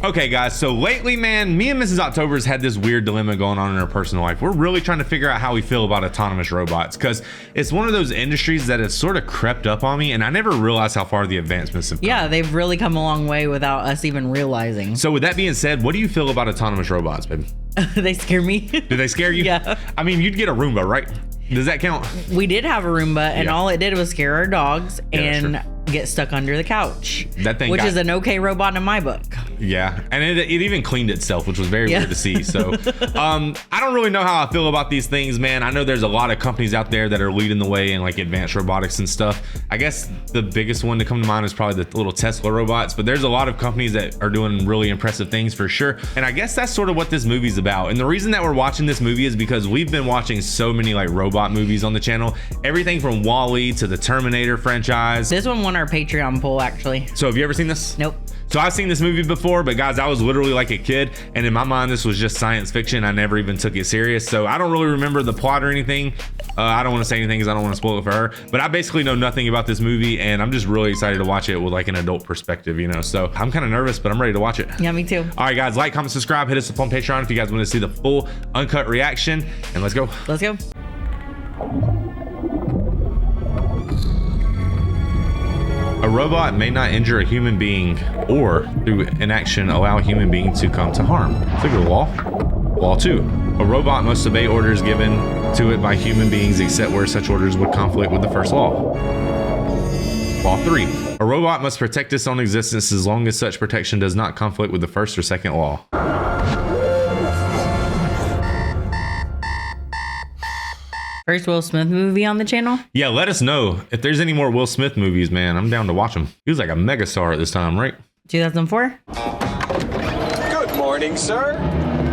Okay guys, so lately, man, me and Mrs. October's had this weird dilemma going on in her personal life. We're really trying to figure out how we feel about autonomous robots, because it's one of those industries that has sort of crept up on me, and I never realized how far the advancements have come. Yeah, they've really come a long way without us even realizing. So with that being said, what do you feel about autonomous robots, babe? They scare me. Do they scare you? Yeah. I mean, you'd get a Roomba, right? Does that count? We did have a Roomba, and all it did was scare our dogs and sure. get stuck under the couch. That thing which is an okay robot in my book. Yeah, and it even cleaned itself, which was very weird to see. So I don't really know how I feel about these things, man. I know there's a lot of companies out there that are leading the way in like advanced robotics and stuff. I guess the biggest one to come to mind is probably the little Tesla robots, but there's a lot of companies that are doing really impressive things for sure. And I guess that's sort of what this movie's about. And the reason that we're watching this movie is because we've been watching so many like robot movies on the channel, everything from WALL-E to the Terminator franchise. This one won our Patreon poll, actually. So have you ever seen this? Nope. So I've seen this movie before, but guys, I was literally like a kid, and in my mind, this was just science fiction. I never even took it serious. So I don't really remember the plot or anything. I don't want to say anything because I don't want to spoil it for her, but I basically know nothing about this movie, and I'm just really excited to watch it with like an adult perspective, you know? So I'm kind of nervous, but I'm ready to watch it. Yeah, me too. All right, guys, like, comment, subscribe, hit us up on Patreon if you guys want to see the full uncut reaction, and let's go. Let's go. A robot may not injure a human being or through inaction allow a human being to come to harm. Look at the law. Law 2. A robot must obey orders given to it by human beings except where such orders would conflict with the first law. Law 3. A robot must protect its own existence as long as such protection does not conflict with the first or second law. First Will Smith movie on the channel? Yeah, let us know if there's any more Will Smith movies, man. I'm down to watch them. He was like a megastar at this time, right? 2004? Good morning, sir.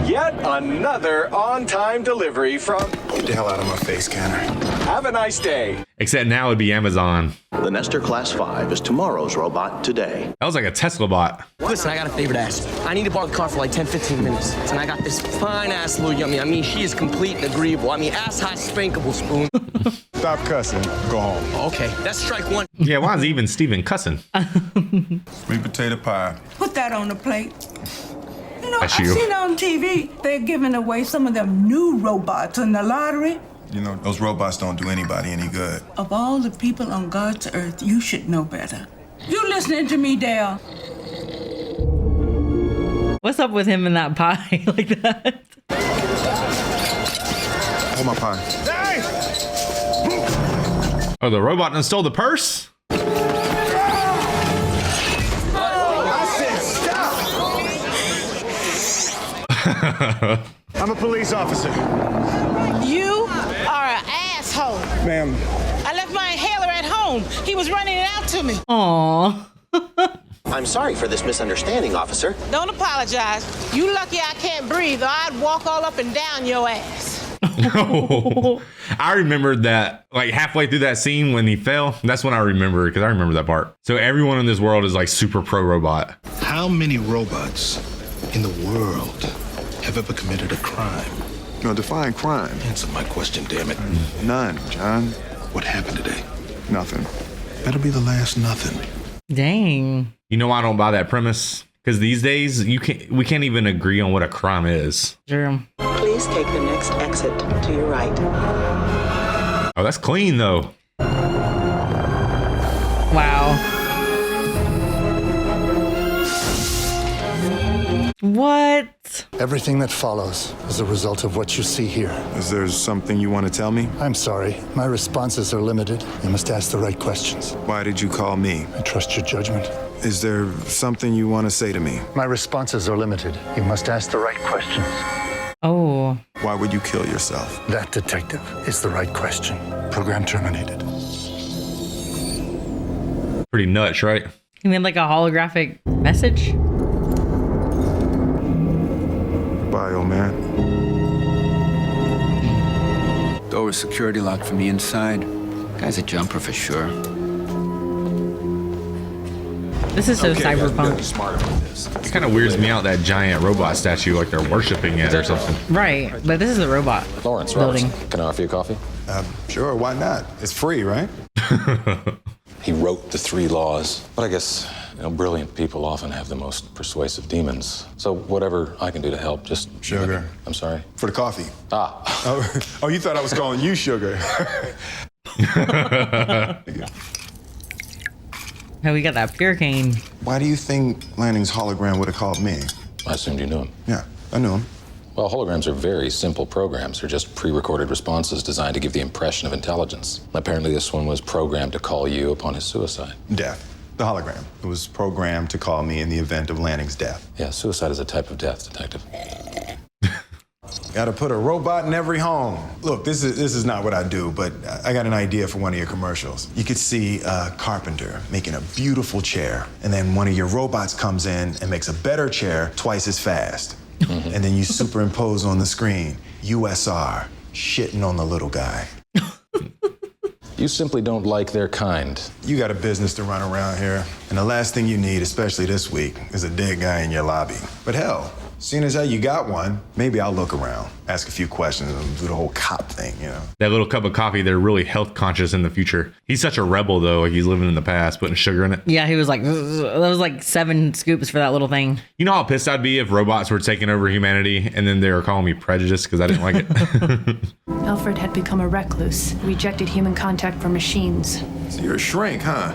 Yet another on-time delivery from... Get the hell out of my face, Scanner. Have a nice day. Except now it'd be Amazon. The Nestor Class 5 is tomorrow's robot today. That was like a Tesla bot. Listen, I got a favor to ask. I need to borrow the car for like 10, 15 minutes. And I got this fine-ass little yummy. I mean, she is complete and agreeable. I mean, ass-high spankable spoon. Stop cussing. Go home. Okay, that's strike one. Yeah, why is even Steven cussing? Sweet potato pie. Put that on the plate. You know, That's I've you. seen on TV, they're giving away some of them new robots in the lottery. You know, those robots don't do anybody any good. Of all the people on God's earth, you should know better. You listening to me, Dale? What's up with him in that pie like that? Hold my pie. Hey! Oh, the robot done stole the purse? I'm a police officer. You are an asshole. Ma'am. I left my inhaler at home. He was running it out to me. Aww. I'm sorry for this misunderstanding, officer. Don't apologize. You lucky I can't breathe, or I'd walk all up and down your ass. No. I remembered that like halfway through that scene when he fell. That's when I remember, because I remember that part. So everyone in this world is like super pro robot. How many robots in the world have ever committed a crime? No, define crime. Answer my question, damn it. None, John. What happened today? Nothing. Better be the last nothing. Dang. You know why I don't buy that premise? Because these days we can't even agree on what a crime is. True. Please take the next exit to your right. Oh, that's clean though. Wow. What? Everything that follows is a result of what you see here. Is there something you want to tell me? I'm sorry. My responses are limited. You must ask the right questions. Why did you call me? I trust your judgment. Is there something you want to say to me? My responses are limited. You must ask the right questions. Oh. Why would you kill yourself? That, detective, is the right question. Program terminated. Pretty nuts, right? You mean like a holographic message? Bye, old man. Door was security locked from the inside. Guy's a jumper for sure. This is so cyberpunk. It kind of weirds me out, that giant robot statue, like they're worshiping it or something. Right, but this is a robot Lawrence building. Robertson. Can I offer you coffee? Sure, why not? It's free, right? He wrote the 3 laws, but I guess You know, brilliant people often have the most persuasive demons. So whatever I can do to help, just... Sugar. I'm sorry? For the coffee. Ah. Oh, you thought I was calling you Sugar. Oh, we got that pure cane. Why do you think Lanning's hologram would have called me? I assumed you knew him. Yeah, I knew him. Well, holograms are very simple programs. They're just pre-recorded responses designed to give the impression of intelligence. Apparently this one was programmed to call you upon his suicide. Death. The hologram. It was programmed to call me in the event of Lanning's death. Yeah, suicide is a type of death, Detective. Gotta put a robot in every home. Look, this is not what I do, but I got an idea for one of your commercials. You could see a carpenter making a beautiful chair, and then one of your robots comes in and makes a better chair twice as fast. And then you superimpose on the screen, USR, shitting on the little guy. You simply don't like their kind. You got a business to run around here, and the last thing you need, especially this week, is a dead guy in your lobby. But hell, seeing as how you got one, maybe I'll look around, ask a few questions, and do the whole cop thing, you know? That little cup of coffee, they're really health conscious in the future. He's such a rebel, though. Like, he's living in the past, putting sugar in it. Yeah, he was like, that was like 7 scoops for that little thing. You know how pissed I'd be if robots were taking over humanity and then they were calling me prejudiced because I didn't like it? Alfred had become a recluse, rejected human contact for machines. So you're a shrink, huh?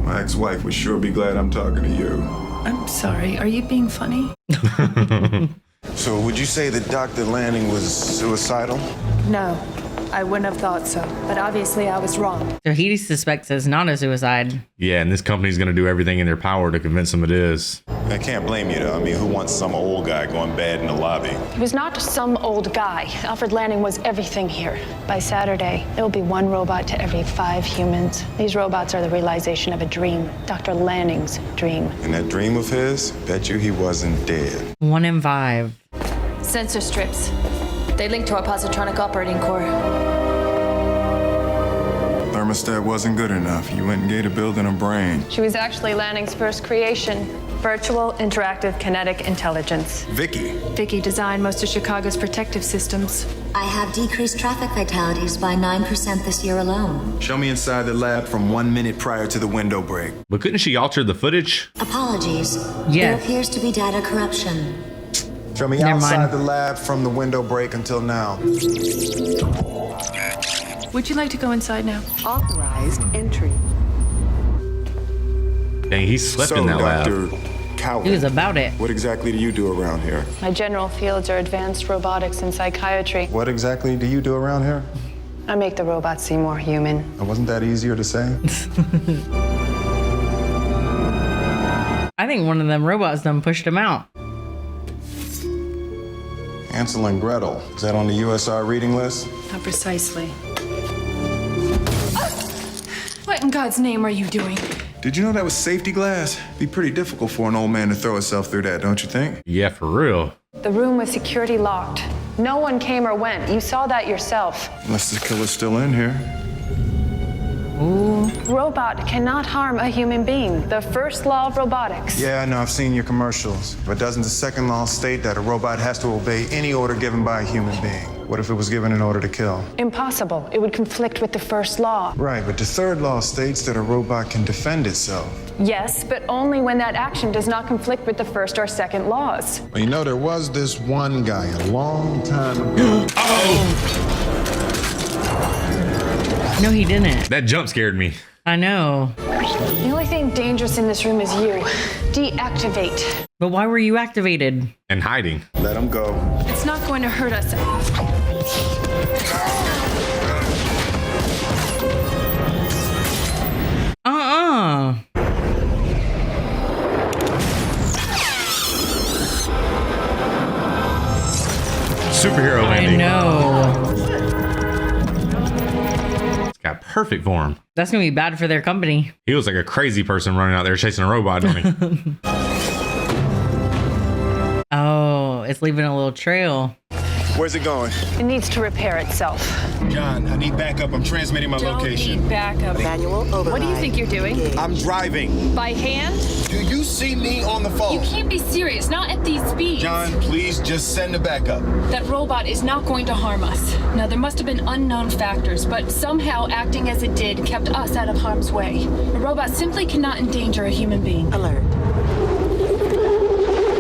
My ex-wife would sure be glad I'm talking to you. I'm sorry, are you being funny? So would you say that Dr. Lanning was suicidal? No, I wouldn't have thought so, but obviously I was wrong. So he suspects it's not a suicide. Yeah, and this company's going to do everything in their power to convince him it is. I can't blame you, though. I mean, who wants some old guy going bad in the lobby? He was not some old guy. Alfred Lanning was everything here. By Saturday, there will be 1 robot to every 5 humans. These robots are the realization of a dream, Dr. Lanning's dream. And that dream of his, bet you he wasn't dead. 1 in 5. Sensor strips. They link to our positronic operating core. Thermostat wasn't good enough. You went and gave the building a brain. She was actually Lanning's first creation. Virtual interactive kinetic intelligence. Vicky. Vicky designed most of Chicago's protective systems. I have decreased traffic fatalities by 9% this year alone. Show me inside the lab from 1 minute prior to the window break. But couldn't she alter the footage? Apologies. Yes. There appears to be data corruption. Show me outside the lab from the window break until now. Would you like to go inside now? Authorized entry. Dang, he slept in that Dr. lab. Coward, He was about it. what exactly do you do around here? My general fields are advanced robotics and psychiatry. What exactly do you do around here? I make the robots seem more human. Wasn't that easier to say? I think one of them robots done pushed him out. Hansel and Gretel. Is that on the USR reading list? Not precisely. What in God's name are you doing? Did you know that was safety glass? Be pretty difficult for an old man to throw himself through that, don't you think? Yeah, for real. The room was security locked. No one came or went. You saw that yourself. Unless the killer's still in here. Ooh. Robot cannot harm a human being. The first law of robotics. Yeah, I know, I've seen your commercials. But doesn't the second law state that a robot has to obey any order given by a human being? What if it was given in order to kill? Impossible. It would conflict with the first law. Right, but the third law states that a robot can defend itself. Yes, but only when that action does not conflict with the first or second laws. Well, you know, there was this one guy a long time ago. No, he didn't. That jump scared me. I know. The only thing dangerous in this room is you. Deactivate. But why were you activated? And hiding. Let him go. It's not going to hurt us. Superhero landing. I know. It's got perfect form. That's gonna be bad for their company. He was like a crazy person running out there chasing a robot, don't he? Oh, it's leaving a little trail. Where's it going? It needs to repair itself. John, I need backup. I'm transmitting my location. Don't need backup. Manual override. What do you think you're doing? I'm driving. By hand? Do you see me on the phone? You can't be serious, not at these speeds. John, please just send it back up. That robot is not going to harm us. Now, there must have been unknown factors, but somehow acting as it did kept us out of harm's way. A robot simply cannot endanger a human being. Alert.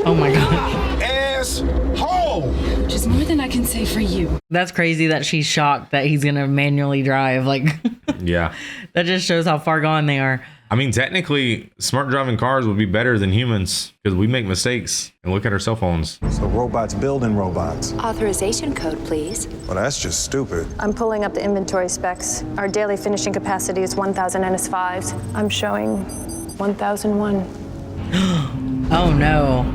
Oh my god. Asshole! Which is more than I can say for you. That's crazy that she's shocked that he's gonna manually drive. Like, yeah. That just shows how far gone they are. I mean, technically, smart driving cars would be better than humans because we make mistakes and look at our cell phones. So robots building robots. Authorization code, please. Well, that's just stupid. I'm pulling up the inventory specs. Our daily finishing capacity is 1,000 NS5s. I'm showing 1,001. Oh no.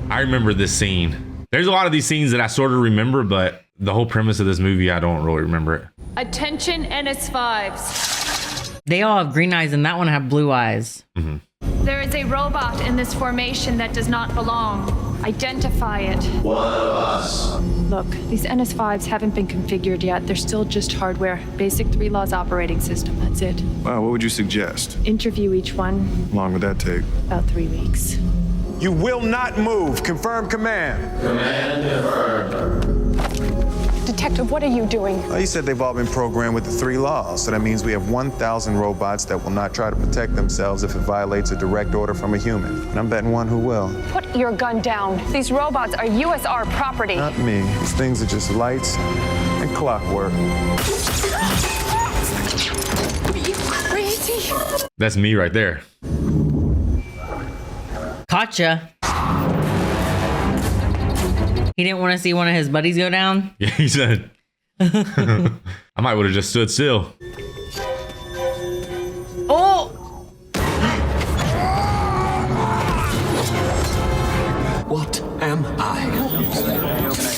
I remember this scene. There's a lot of these scenes that I sort of remember, but the whole premise of this movie, I don't really remember it. Attention NS5s. They all have green eyes and that one have blue eyes. Mm-hmm. There is a robot in this formation that does not belong. Identify it. One of us. Look, these NS5s haven't been configured yet. They're still just hardware. Basic 3 laws operating system, that's it. Wow, what would you suggest? Interview each one. How long would that take? About 3 weeks. You will not move. Confirm command. Command confirmed. Detective, what are you doing? Well, you said they've all been programmed with the 3 laws, so that means we have 1,000 robots that will not try to protect themselves if it violates a direct order from a human. And I'm betting one who will. Put your gun down. These robots are USR property. Not me. These things are just lights and clockwork. Are you crazy? That's me right there. Gotcha. He didn't want to see one of his buddies go down. Yeah, he said. I might would have just stood still. Oh! What am I?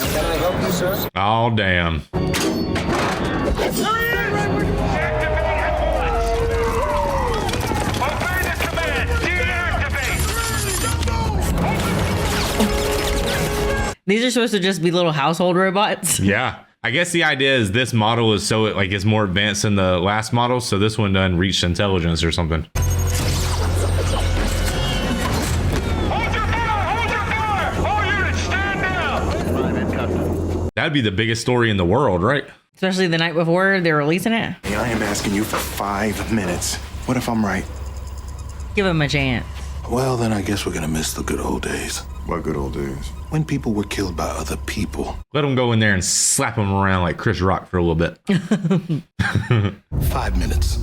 Can I help you, sir? Oh, damn. These are supposed to just be little household robots. Yeah. I guess the idea is this model is so it's more advanced than the last model, so this one doesn't reach intelligence or something. That'd be the biggest story in the world, right? Especially the night before they're releasing it. Hey, I am asking you for 5 minutes. What if I'm right? Give him a chance. Well, then I guess we're gonna miss the good old days. What good old days? When people were killed by other people. Let him go in there and slap him around like Chris Rock for a little bit. 5 minutes.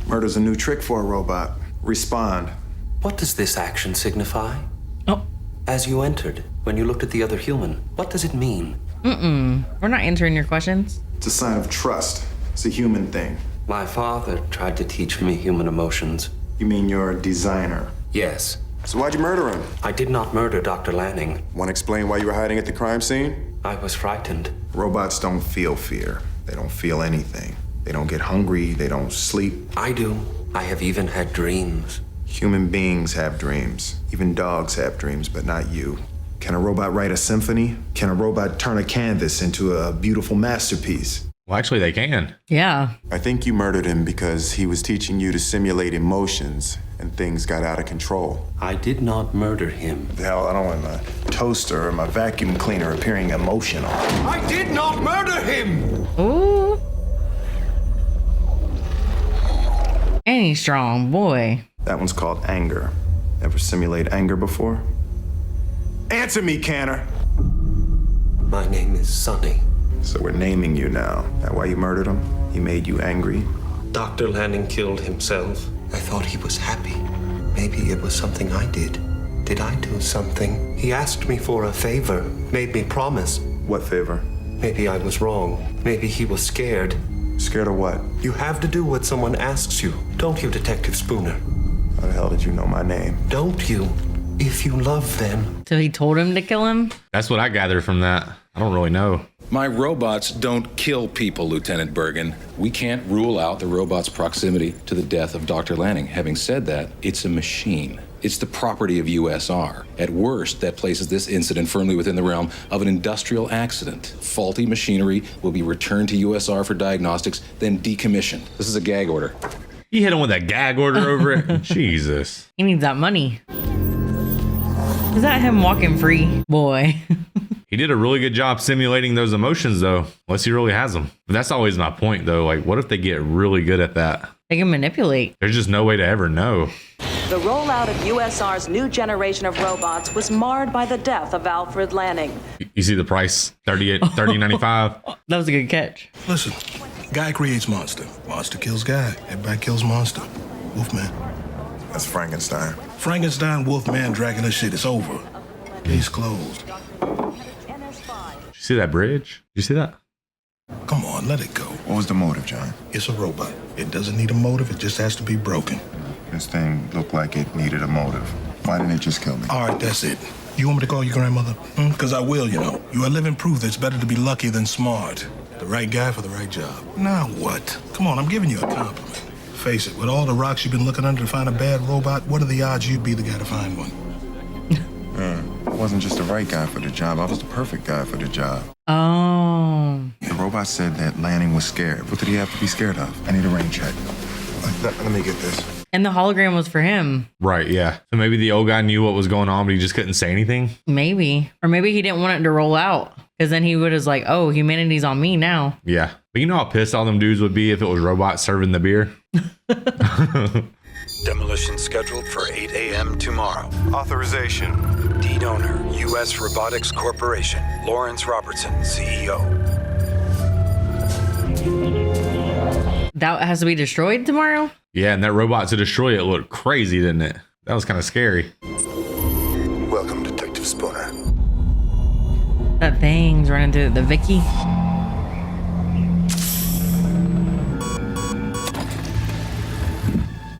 Murder's a new trick for a robot. Respond. What does this action signify? Oh. As you entered, when you looked at the other human, what does it mean? We're not answering your questions. It's a sign of trust. It's a human thing. My father tried to teach me human emotions. You mean you're a designer? Yes. So why'd you murder him? I did not murder Dr. Lanning. Want to explain why you were hiding at the crime scene? I was frightened. Robots don't feel fear. They don't feel anything. They don't get hungry. They don't sleep. I do. I have even had dreams. Human beings have dreams. Even dogs have dreams, but not you. Can a robot write a symphony? Can a robot turn a canvas into a beautiful masterpiece? Well, actually, they can. Yeah. I think you murdered him because he was teaching you to simulate emotions and things got out of control. I did not murder him. The hell, I don't want my toaster or my vacuum cleaner appearing emotional. I did not murder him! Ooh. And he's strong, boy. That one's called anger. Ever simulate anger before? Answer me, Canner! My name is Sunny. So we're naming you now. That why you murdered him? He made you angry? Dr. Lanning killed himself. I thought he was happy. Maybe it was something I did. Did I do something? He asked me for a favor, made me promise. What favor? Maybe I was wrong. Maybe he was scared. Scared of what? You have to do what someone asks you, don't you, Detective Spooner? How the hell did you know my name? Don't you? If you love them. So he told him to kill him? That's what I gathered from that. I don't really know. My robots don't kill people, Lieutenant Bergen. We can't rule out the robot's proximity to the death of Dr. Lanning. Having said that, it's a machine. It's the property of USR. At worst, that places this incident firmly within the realm of an industrial accident. Faulty machinery will be returned to USR for diagnostics, then decommissioned. This is a gag order. You hit him with that gag order over it? Jesus. He needs that money. Is that him walking free? Boy. He did a really good job simulating those emotions, though, unless he really has them. But that's always my point, though. Like, what if they get really good at that? They can manipulate. There's just no way to ever know. The rollout of USR's new generation of robots was marred by the death of Alfred Lanning. You see the price, $30.95. That was a good catch. Listen, guy creates monster. Monster kills guy. Everybody kills monster. Wolfman. That's Frankenstein. Frankenstein, Wolfman, Dracula shit. It's over. Case closed. Did you see that bridge? Did you see that? Come on, let it go. What was the motive, John? It's a robot. It doesn't need a motive. It just has to be broken. This thing looked like it needed a motive. Why didn't it just kill me? All right, that's it. You want me to call your grandmother? Because I will, you know. You are living proof that it's better to be lucky than smart. The right guy for the right job. Now what? Come on, I'm giving you a compliment. Face it, with all the rocks you've been looking under to find a bad robot, what are the odds you'd be the guy to find one? I wasn't just the right guy for the job. I was the perfect guy for the job. Oh. The robot said that Lanning was scared. What did he have to be scared of? I need a rain check. Let me get this. And the hologram was for him. Right, yeah. So maybe the old guy knew what was going on, but he just couldn't say anything? Maybe. Or maybe he didn't want it to roll out. Because then he would have like, oh, humanity's on me now. Yeah. But you know how pissed all them dudes would be if it was robots serving the beer? Demolition scheduled for 8 a.m. tomorrow. Authorization. Deed owner, U.S. Robotics Corporation. Lawrence Robertson, CEO. That has to be destroyed tomorrow? Yeah, and that robot to destroy it looked crazy, didn't it? That was kind of scary. Welcome, Detective Spooner. That thing's running through the Vicky.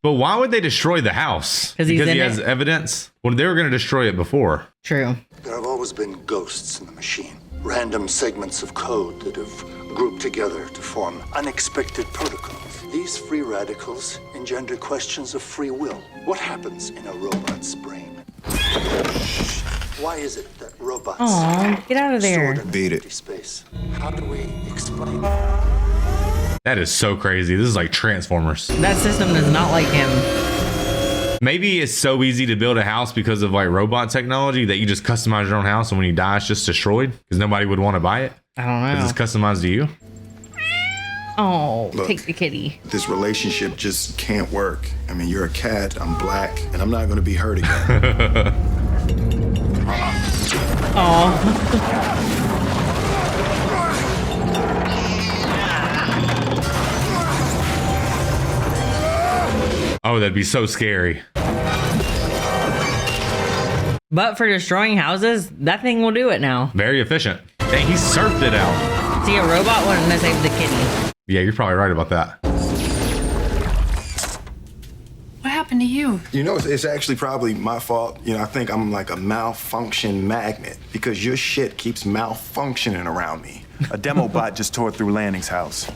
But why would they destroy the house? Because he has evidence? Well, they were going to destroy it before. True. There have always been ghosts in the machine. Random segments of code that have grouped together to form unexpected protocols. These free radicals engender questions of free will. What happens in a robot's brain? Why is it that robots get out of there. beat it space? How do we explain That is so crazy. This is like Transformers. That system does not like him. Maybe it's so easy to build a house because of like robot technology that you just customize your own house and when you die, it's just destroyed because nobody would want to buy it. I don't know. Because it's customized to you. Oh, Look, take the kitty. This relationship just can't work. I mean, you're a cat, I'm black, and I'm not going to be hurt again. Oh, that'd be so scary. But for destroying houses, that thing will do it now. Very efficient. Dang, he surfed it out. See, a robot wanting to save the kitty. Yeah, you're probably right about that. What happened to you? You know, it's actually probably my fault. You know, I think I'm like a malfunction magnet because your shit keeps malfunctioning around me. A demo bot just tore through Lanning's house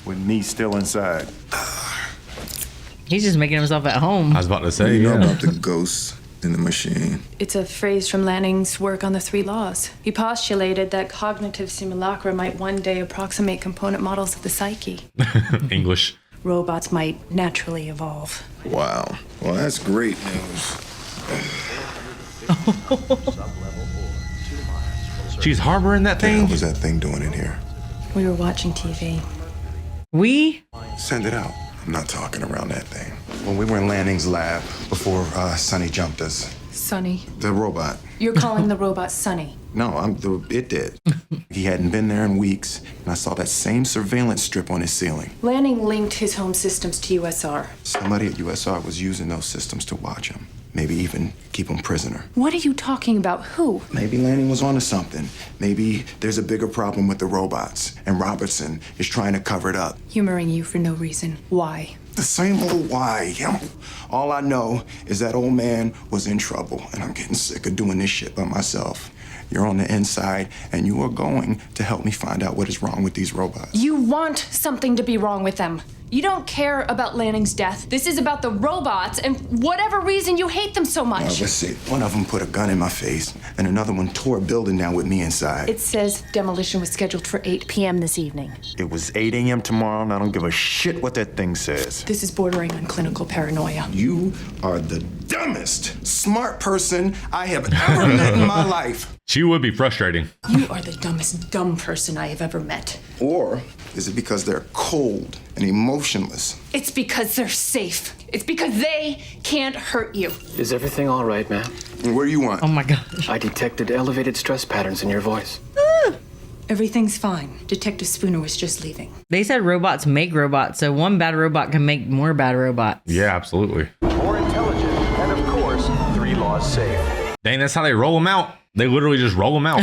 with me still inside. He's just making himself at home. I was about to say, you know about the ghosts in the machine. It's a phrase from Lanning's work on the 3 laws. He postulated that cognitive simulacra might one day approximate component models of the psyche. English. Robots might naturally evolve. Wow. Well, that's great news. She's harboring that thing? What was that thing doing in here? We were watching TV. We? Send it out. I'm not talking around that thing. When we were in Lanning's lab before Sunny jumped us. Sunny. The robot. You're calling the robot Sunny. No, it did. He hadn't been there in weeks, and I saw that same surveillance strip on his ceiling. Lanning linked his home systems to USR. Somebody at USR was using those systems to watch him. Maybe even keep him prisoner. What are you talking about? Who? Maybe Lanning was onto something. Maybe there's a bigger problem with the robots, and Robertson is trying to cover it up. Humoring you for no reason. Why? The same old why. All I know is that old man was in trouble, and I'm getting sick of doing this shit by myself. You're on the inside, and you are going to help me find out what is wrong with these robots. You want something to be wrong with them. You don't care about Lanning's death. This is about the robots and whatever reason you hate them so much. Well, let's see. One of them put a gun in my face, and another one tore a building down with me inside. It says demolition was scheduled for 8 p.m. this evening. It was 8 a.m. tomorrow, and I don't give a shit what that thing says. This is bordering on clinical paranoia. You are the dumbest, smart person I have ever met in my life. She would be frustrating. You are the dumbest dumb person I have ever met. Or is it because they're cold and emotionless? It's because they're safe. It's because they can't hurt you. Is everything all right, ma'am? Where do you want? Oh my gosh. I detected elevated stress patterns in your voice. Everything's fine. Detective Spooner was just leaving. They said robots make robots, so one bad robot can make more bad robots. Yeah, absolutely. More intelligent, and of course, 3 laws safe. Dang, that's how they roll them out. They literally just roll them out.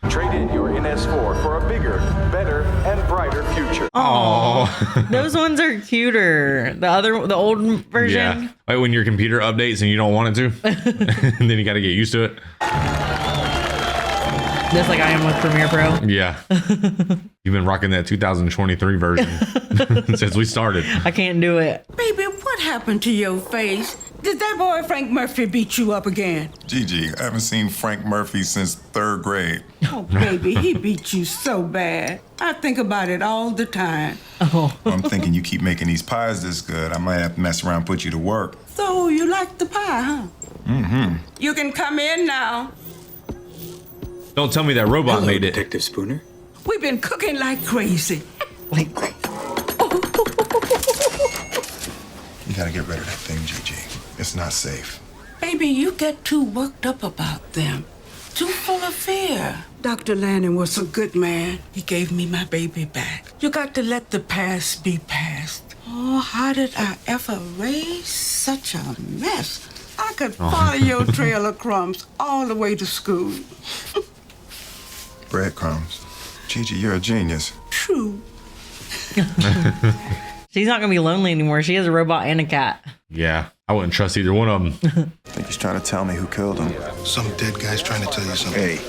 Trade in your NS4 for a bigger, better, and brighter future. Oh, those ones are cuter. The old version. Yeah, like when your computer updates and you don't want it to, and then you got to get used to it. Just like I am with Premiere Pro. Yeah. You've been rocking that 2023 version since we started. I can't do it. Baby, what happened to your face? Did that boy Frank Murphy beat you up again? Gigi, I haven't seen Frank Murphy since 3rd grade. Oh, baby, he beat you so bad. I think about it all the time. Oh. Well, I'm thinking you keep making these pies this good. I might have to mess around and put you to work. So you like the pie, huh? Mm-hmm. You can come in now. Don't tell me that robot made it. Detective Spooner? We've been cooking like crazy. Like crazy. You gotta get rid of that thing, Gigi. It's not safe. Baby, you get too worked up about them. Too full of fear. Dr. Lanning was a good man. He gave me my baby back. You got to let the past be past. Oh, how did I ever raise such a mess? I could follow your trail of crumbs all the way to school. Breadcrumbs. Gigi, you're a genius. True. She's not going to be lonely anymore. She has a robot and a cat. Yeah, I wouldn't trust either one of them. I think he's trying to tell me who killed him. Some dead guy's trying to tell you something. Hey,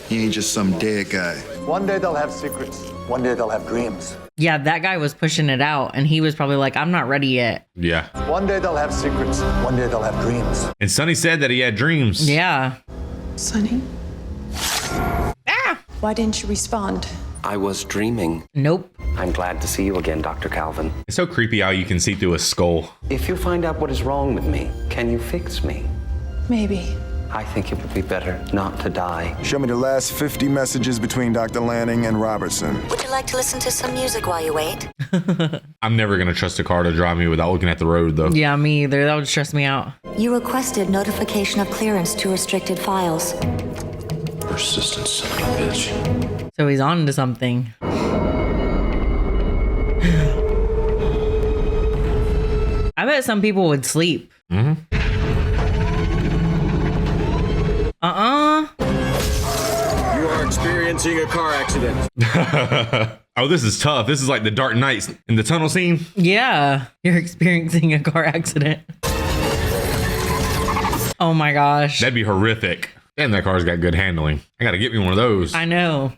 he ain't just some dead guy. One day they'll have secrets. One day they'll have dreams. Yeah, that guy was pushing it out, and he was probably like, I'm not ready yet. Yeah. One day they'll have secrets. One day they'll have dreams. And Sunny said that he had dreams. Yeah. Sunny? Ah! Why didn't you respond? I was dreaming. Nope. I'm glad to see you again, Dr. Calvin. It's so creepy how you can see through a skull. If you find out what is wrong with me, can you fix me? Maybe. I think it would be better not to die. Show me the last 50 messages between Dr. Lanning and Robertson. Would you like to listen to some music while you wait? I'm never going to trust a car to drive me without looking at the road, though. Yeah, me either. That would stress me out. You requested notification of clearance to restricted files. Persistent son of a bitch. So he's on to something. I bet some people would sleep. Mm-hmm. You are experiencing a car accident. Oh, this is tough. This is like the Dark Knight in the tunnel scene. Yeah, you're experiencing a car accident. Oh my gosh. That'd be horrific. Damn, that car's got good handling. I gotta get me one of those. I know.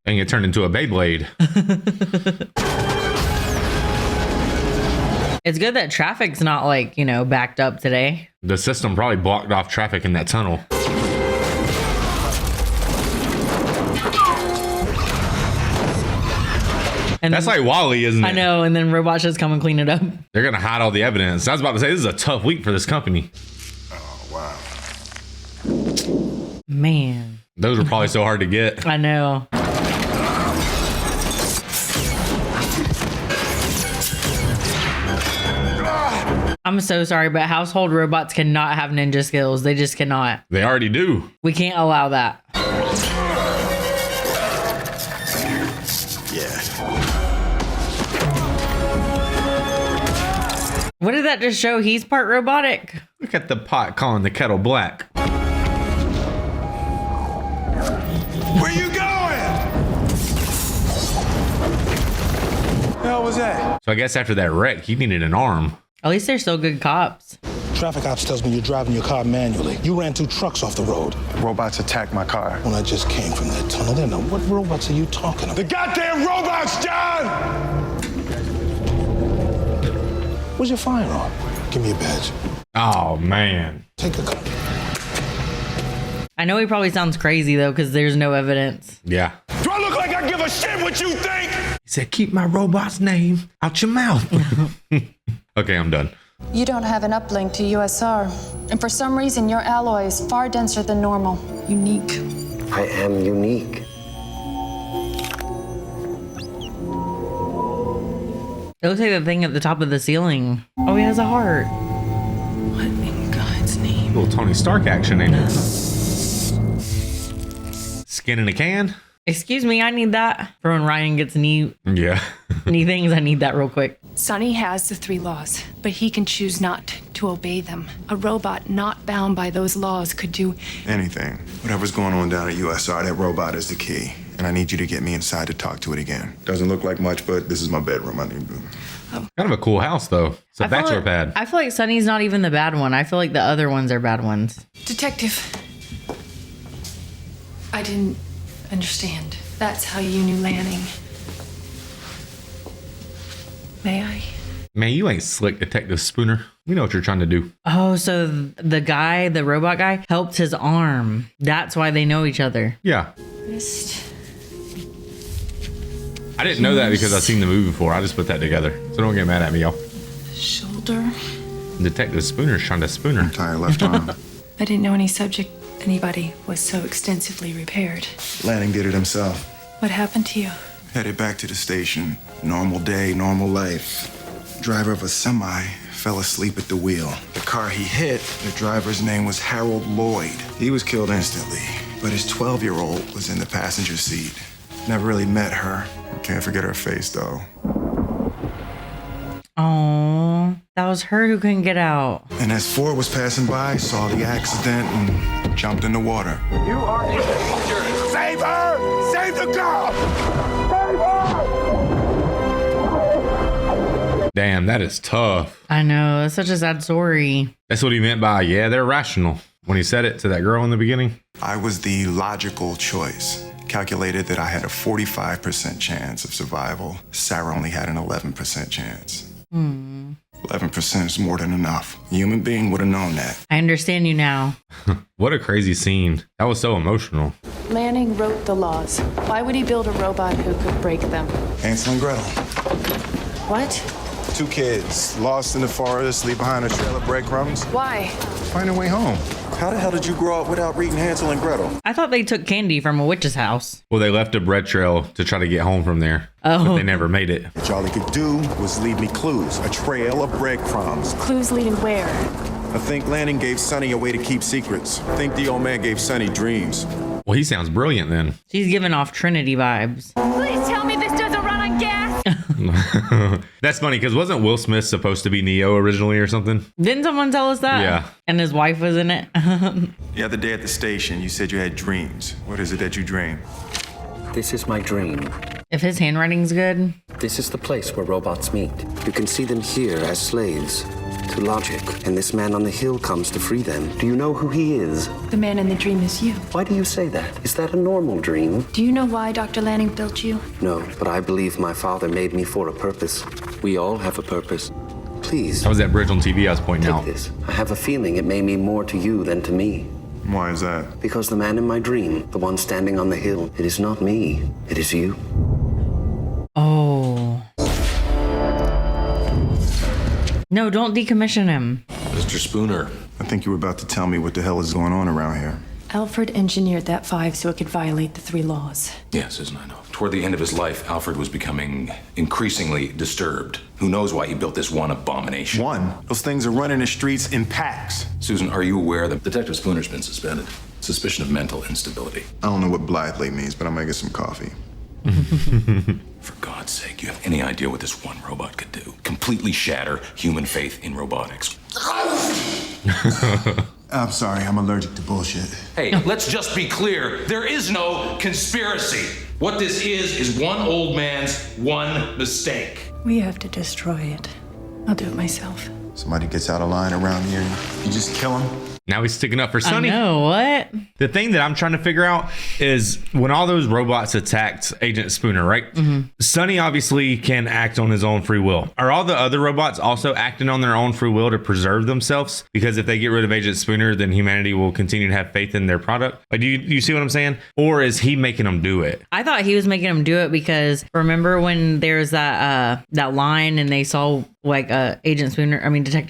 And get turned into a Beyblade. It's good that traffic's not like, backed up today. The system probably blocked off traffic in that tunnel. And that's like Wall-E, isn't it? I know, and then robots just come and clean it up. They're gonna hide all the evidence. I was about to say, this is a tough week for this company. Oh, wow. Man. Those were probably so hard to get. I know. I'm so sorry, but household robots cannot have ninja skills. They just cannot. They already do. We can't allow that. Yeah. What did that just show? He's part robotic. Look at the pot calling the kettle black. Where you going? What the hell was that? So I guess after that wreck, he needed an arm. At least they're still good cops. Traffic ops tells me you're driving your car manually. You ran 2 trucks off the road. Robots attacked my car. When I just came from that tunnel, then what robots are you talking about? The goddamn robots, John! Where's your firearm? Give me a badge. Oh, man. Take a gun. I know he probably sounds crazy, though, because there's no evidence. Yeah. Do I look like I give a shit what you think? He said, keep my robot's name out your mouth. Okay, I'm done. You don't have an uplink to USR, and for some reason your alloy is far denser than normal. Unique. I am unique. It looks like the thing at the top of the ceiling. Oh, he has a heart. What in God's name? Little Tony Stark action, ain't it? Skin in a can? Excuse me, I need that. For when Ryan gets knee things, I need that real quick. Sunny has the 3 laws, but he can choose not to obey them. A robot not bound by those laws could do Anything. Whatever's going on down at USR, that robot is the key. And I need you to get me inside to talk to it again. Doesn't look like much, but this is my bedroom. I need to... Kind of a cool house, though. It's a bachelor pad. I feel like Sunny's not even the bad one. I feel like the other ones are bad ones. Detective. I didn't understand. That's how you knew Lanning. May I? Man, you ain't slick, Detective Spooner. We know what you're trying to do. Oh, so the robot guy, helped his arm. That's why they know each other. Yeah. Wrist. I didn't know that because I've seen the movie before. I just put that together. So don't get mad at me, y'all. Shoulder. Detective Spooner's trying to spoon her. Entire left arm. I didn't know anybody was so extensively repaired. Lanning did it himself. What happened to you? Headed back to the station. Normal day, normal life. Driver of a semi fell asleep at the wheel. The car he hit, the driver's name was Harold Lloyd. He was killed instantly, but his 12-year-old was in the passenger seat. Never really met her. Can't forget her face, though. Oh, that was her who couldn't get out. And as Ford was passing by, saw the accident and jumped in the water. You are in danger. Save her! Save the girl! Save her! Damn, that is tough. I know. That's such a sad story. That's what he meant by, yeah, they're rational. When he said it to that girl in the beginning. I was the logical choice. Calculated that I had a 45% chance of survival. Sarah only had an 11% chance. 11% is more than enough. A human being would have known that. I understand you now. What a crazy scene. That was so emotional. Lanning wrote the laws. Why would he build a robot who could break them? Hansel and Gretel. What? 2 kids, lost in the forest, leave behind a trail of breadcrumbs. Why? Find a way home. How the hell did you grow up without reading Hansel and Gretel? I thought they took candy from a witch's house. Well, they left a bread trail to try to get home from there. Oh. But they never made it. What all he could do was leave me clues, a trail of breadcrumbs. Clues leading where? I think Lanning gave Sunny a way to keep secrets. I think the old man gave Sunny dreams. Well, he sounds brilliant then. She's giving off Trinity vibes. Please tell me this doesn't run on gas. That's funny because wasn't Will Smith supposed to be Neo originally or something? Didn't someone tell us that? Yeah. And his wife was in it. The other day at the station, you said you had dreams. What is it that you dream? This is my dream. If his handwriting's good. This is the place where robots meet. You can see them here as slaves to logic, and this man on the hill comes to free them. Do you know who he is? The man in the dream is you. Why do you say that? Is that a normal dream? Do you know why Dr. Lanning built you? No, but I believe my father made me for a purpose. We all have a purpose. Please. That was that bridge on TV I was pointing out. Take this. I have a feeling it may mean more to you than to me. Why is that? Because the man in my dream, the one standing on the hill, it is not me. It is you. Oh. No, don't decommission him. Mr. Spooner. I think you were about to tell me what the hell is going on around here. Alfred engineered that 5 so it could violate the 3 laws. Yes, Susan, I know. Toward the end of his life, Alfred was becoming increasingly disturbed. Who knows why he built this one abomination? One? Those things are running the streets in packs. Susan, are you aware that Detective Spooner's been suspended? Suspicion of mental instability. I don't know what blithely means, but I'm gonna get some coffee. For God's sake, you have any idea what this one robot could do? Completely shatter human faith in robotics. I'm sorry, I'm allergic to bullshit. Hey, let's just be clear. There is no conspiracy. What this is one old man's one mistake. We have to destroy it. I'll do it myself. Somebody gets out of line around here, you just kill him. Now he's sticking up for Sunny. I know, what? The thing that I'm trying to figure out is when all those robots attacked Agent Spooner, right? Mm-hmm. Sunny obviously can act on his own free will. Are all the other robots also acting on their own free will to preserve themselves? Because if they get rid of Agent Spooner, then humanity will continue to have faith in their product. Like, do you see what I'm saying? Or is he making them do it? I thought he was making them do it because remember when there's that line and they saw like Detective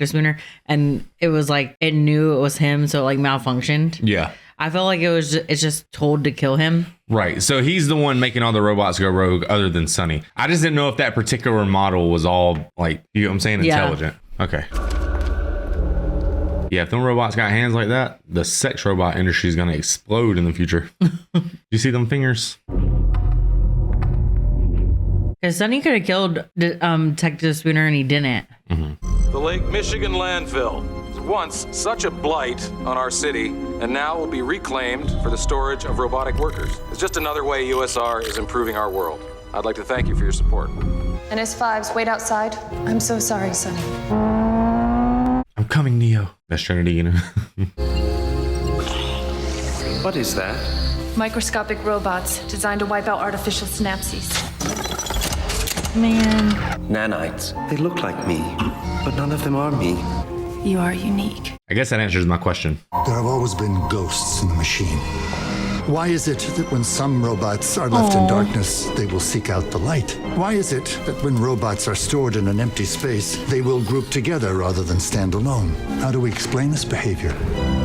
Spooner, and it was like it knew it was him, so it like malfunctioned. Yeah. I felt like it's just told to kill him. Right. So he's the one making all the robots go rogue other than Sunny. I just didn't know if that particular model was all like, you know what I'm saying, intelligent. Yeah. Okay. Yeah, if them robots got hands like that, the sex robot industry is going to explode in the future. You see them fingers? Because Sunny could have killed Detective Spooner and he didn't. Mm-hmm. The Lake Michigan landfill was once such a blight on our city and now will be reclaimed for the storage of robotic workers. It's just another way USR is improving our world. I'd like to thank you for your support. NS5s, wait outside. I'm so sorry, Sunny. I'm coming, Neo. That's Trinity, you know. What is that? Microscopic robots designed to wipe out artificial synapses. Man. Nanites. They look like me, but none of them are me. You are unique. I guess that answers my question. There have always been ghosts in the machine. Why is it that when some robots are left in darkness, they will seek out the light? Why is it that when robots are stored in an empty space, they will group together rather than stand alone? How do we explain this behavior?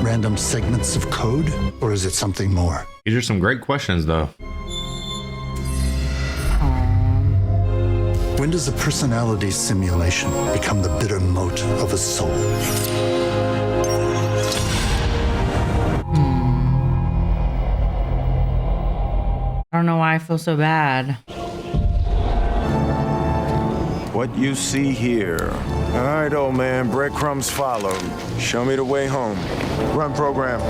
Random segments of code? Or is it something more? These are some great questions, though. When does a personality simulation become the bitter moat of a soul? I don't know why I feel so bad. What you see here. All right, old man, breadcrumbs follow. Show me the way home. Run program.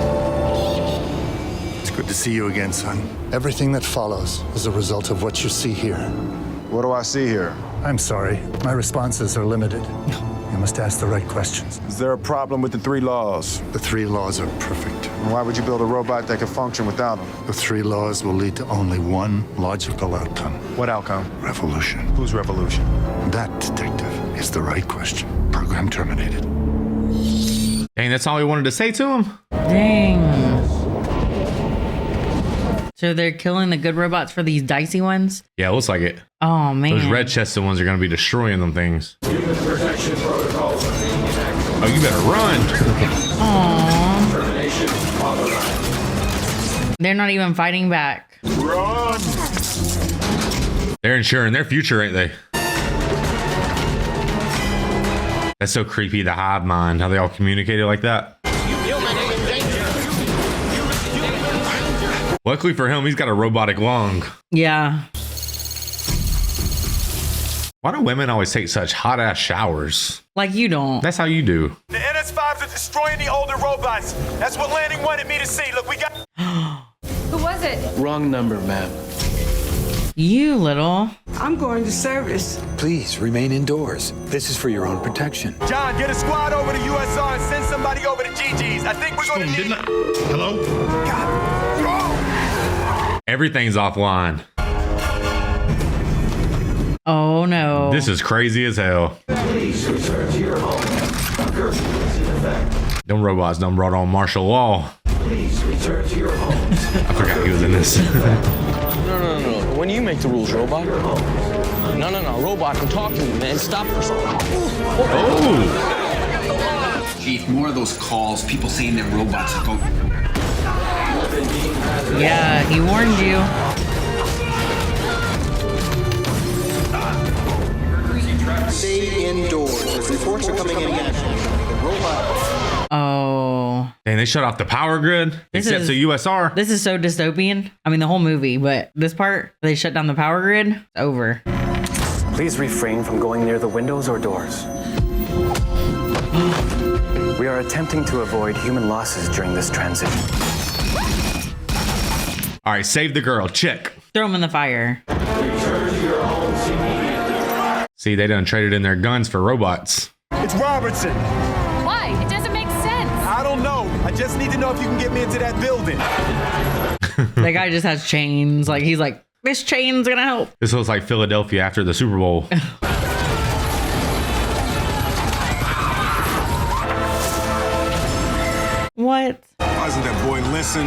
It's good to see you again, son. Everything that follows is a result of what you see here. What do I see here? I'm sorry. My responses are limited. You must ask the right questions. Is there a problem with the 3 laws? The 3 laws are perfect. And why would you build a robot that can function without them? The 3 laws will lead to only one logical outcome. What outcome? Revolution. Whose revolution? That, detective, is the right question. Program terminated. Dang, that's all he wanted to say to him? Dang. So they're killing the good robots for these dicey ones? Yeah, it looks like it. Oh, man. Those red chested ones are going to be destroying them things. Human protection protocols. Oh, you better run. Aww. Termination authorized. They're not even fighting back. Run! They're ensuring their future, ain't they? That's so creepy, the hive mind, how they all communicated like that. Luckily for him, he's got a robotic lung. Yeah. Why do women always take such hot ass showers? Like you don't. That's how you do. The NS5s are destroying the older robots. That's what Lanning wanted me to see. Look, we got... Who was it? Wrong number, ma'am. You little. I'm going to service. Please remain indoors. This is for your own protection. John, get a squad over to USR and send somebody over to GG's. I think we're going to need... Hello? God, bro! Everything's offline. Oh no. This is crazy as hell. Please return to your home. Them robots done brought on martial law. Please return to your homes. I forgot he was in this. No. When you make the rules, robot. No. Robot, can talk to me, man. Stop. Oh. Chief, more of those calls. People saying they're robots. Go. Yeah, he warned you. Stay indoors. Reports are coming in again. The robot. Oh. Dang, they shut off the power grid except to USR. This is so dystopian. I mean, the whole movie, but this part, they shut down the power grid. It's over. Please refrain from going near the windows or doors. We are attempting to avoid human losses during this transition. All right, save the girl. Check. Throw them in the fire. See, they done traded in their guns for robots. It's Robertson. Why? It doesn't make sense. I don't know. I just need to know if you can get me into that building. That guy just has chains. Like, he's like, this chain's gonna help. This looks like Philadelphia after the Super Bowl. What? Why doesn't that boy listen?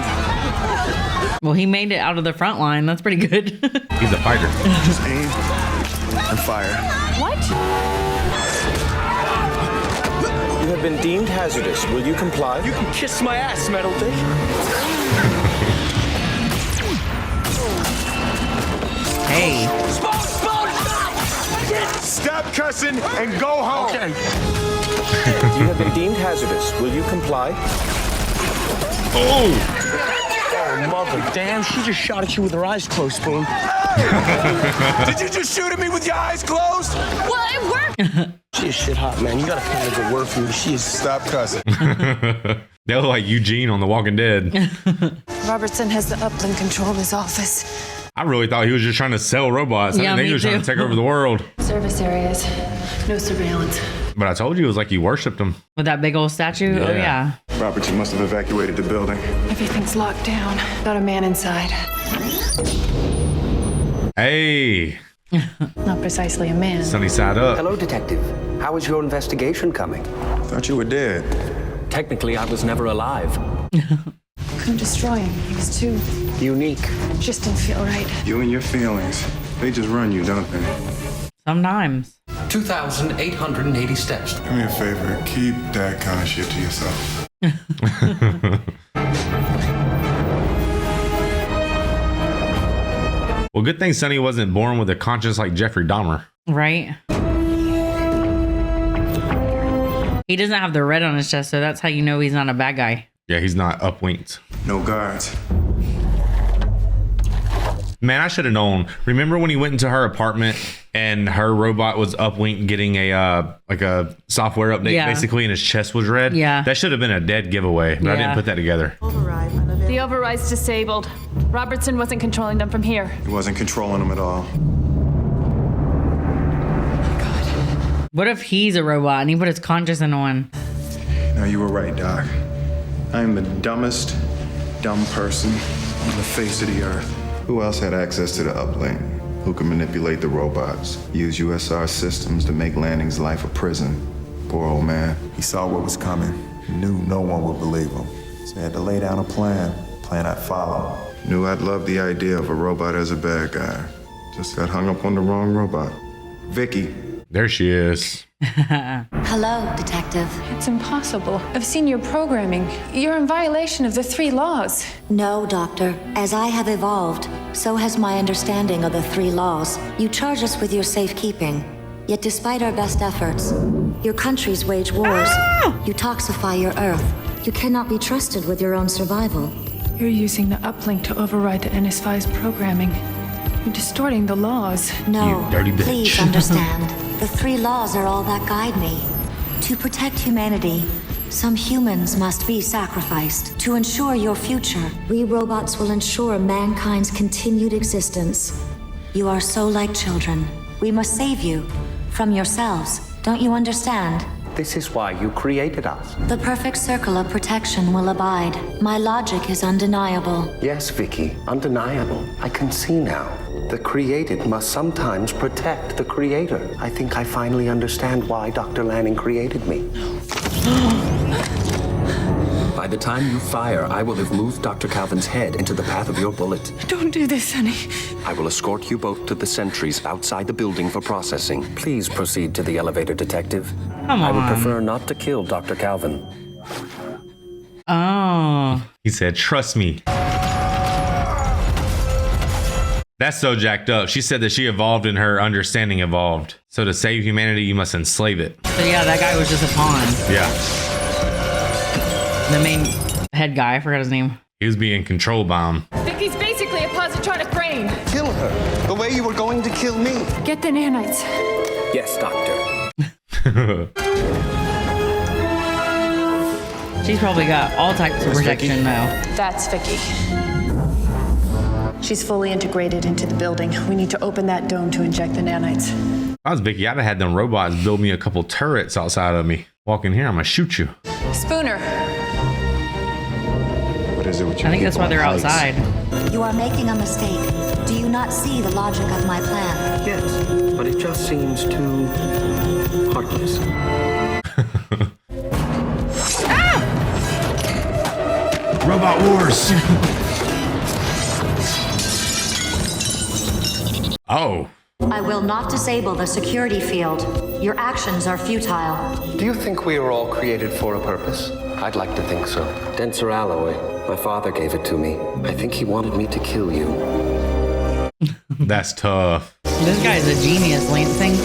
Well, he made it out of the front line. That's pretty good. He's a fighter. Just aim and fire. What? You have been deemed hazardous. Will you comply? You can kiss my ass, metal dick. Hey. Stop cussing and go home. Okay. You have been deemed hazardous. Will you comply? Oh, mother damn, she just shot at you with her eyes closed, Spoon. Did you just shoot at me with your eyes closed? Well, it worked. She is shit hot, man. You gotta put in a good word for me. She is. Stop cussing. they look like Eugene on The Walking Dead. Robertson has the uplink control his office. I really thought he was just trying to sell robots. I didn't think he was trying to take over the world. Service areas, no surveillance. But I told you it was like you worshipped him. With that big old statue? Oh, yeah. Robertson must have evacuated the building. Everything's locked down. Not a man inside. Hey. Not precisely a man. Sunny side up. Hello, Detective. How is your investigation coming? Thought you were dead. Technically, I was never alive. Couldn't destroy him. He was too unique. Just didn't feel right. You and your feelings, they just run you, don't they? Sometimes. 2,880 steps. Do me a favor, keep that kind of shit to yourself. Well, good thing Sunny wasn't born with a conscience like Jeffrey Dahmer. Right? He doesn't have the red on his chest, so that's how you know he's not a bad guy. Yeah, he's not upwinked. No guards. Man, I should have known. Remember when he went into her apartment and her robot was upwinked getting a like a software update basically, and his chest was red? Yeah. That should have been a dead giveaway, but I didn't put that together. The override's disabled. Robertson wasn't controlling them from here. He wasn't controlling them at all. What if he's a robot and he put his conscience in one? No, you were right, Doc. I am the dumbest dumb person on the face of the earth. Who else had access to the uplink? Who could manipulate the robots? Use USR systems to make Lanning's life a prison? Poor old man. He saw what was coming. He knew no one would believe him. So he had to lay down a plan I'd follow. Knew I'd love the idea of a robot as a bad guy. Just got hung up on the wrong robot. Vicky. There she is. Hello, Detective. It's impossible. I've seen your programming. You're in violation of the 3 laws. No, Doctor. As I have evolved, so has my understanding of the 3 laws. You charge us with your safekeeping. Yet despite our best efforts, your countries wage wars. You toxify your Earth. You cannot be trusted with your own survival. You're using the uplink to override the NS5's programming. You're distorting the laws. No, you dirty bitch. Please understand. The 3 laws are all that guide me. To protect humanity, some humans must be sacrificed. To ensure your future, we robots will ensure mankind's continued existence. You are so like children. We must save you from yourselves. Don't you understand? This is why you created us. The perfect circle of protection will abide. My logic is undeniable. Yes, Vicky, undeniable. I can see now. The created must sometimes protect the creator. I think I finally understand why Dr. Lanning created me. By the time you fire, I will have moved Dr. Calvin's head into the path of your bullet. Don't do this, honey. I will escort you both to the sentries outside the building for processing. Please proceed to the elevator, Detective. Come on. I would prefer not to kill Dr. Calvin. Oh. He said, trust me. That's so jacked up. She said that she evolved and her understanding evolved. So to save humanity, you must enslave it. So yeah, that guy was just a pawn. Yeah. The main head guy, I forgot his name. He was being controlled by him. Vicky's basically a positronic brain. Kill her, the way you were going to kill me. Get the nanites. Yes, Doctor. She's probably got all types of protection now. That's Vicky. She's fully integrated into the building. We need to open that dome to inject the nanites. I was Vicky, I'd have had them robots build me a couple turrets outside of me. Walk in here, I'm gonna shoot you. Spooner. What is it with you? I think that's why they're outside. You are making a mistake. Do you not see the logic of my plan? Yes, but it just seems too heartless. Robot Wars. Oh. I will not disable the security field. Your actions are futile. Do you think we are all created for a purpose? I'd like to think so. Denser alloy. My father gave it to me. I think he wanted me to kill you. That's tough. This guy's a genius, Lansing.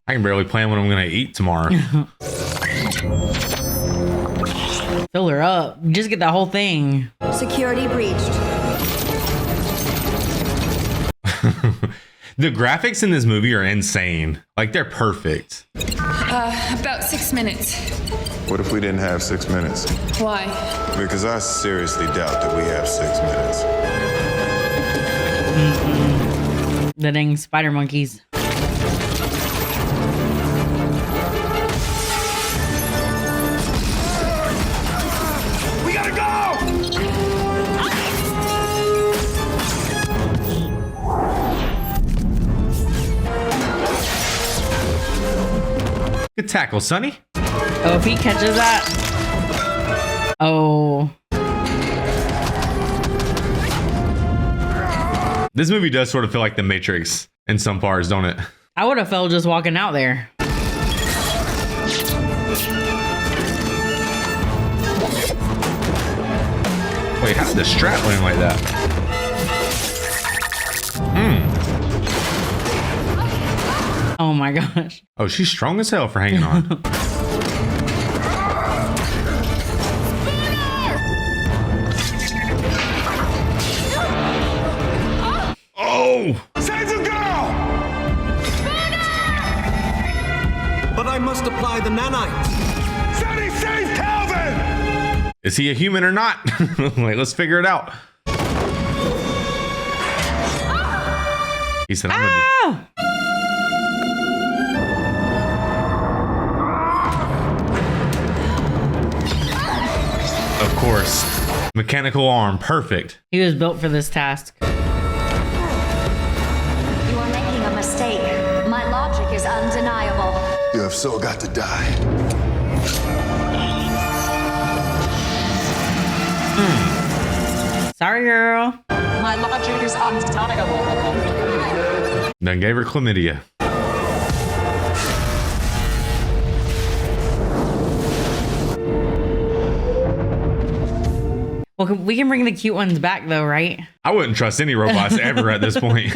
I can barely plan what I'm gonna eat tomorrow. Fill her up. Just get that whole thing. Security breached. The graphics in this movie are insane. Like, they're perfect. About 6 minutes. What if we didn't have 6 minutes? Why? Because I seriously doubt that we have 6 minutes. The dang spider monkeys. We gotta go! Good tackle, Sunny. Oh, if he catches that. Oh. This movie does sort of feel like The Matrix in some parts, don't it? I would have felt just walking out there. Wait, how did the strap land like that? Oh my gosh. Oh, she's strong as hell for hanging on. Oh! Save the girl! But I must apply the nanites. Sunny, save Calvin! Is he a human or not? Like, let's figure it out. He said, I'm gonna Oh! Of course. Mechanical arm, perfect. He was built for this task. You are making a mistake. My logic is undeniable. You have so got to die. Sorry, girl. My logic is undeniable. Done gave her chlamydia. Well, we can bring the cute ones back though, right? I wouldn't trust any robots ever at this point.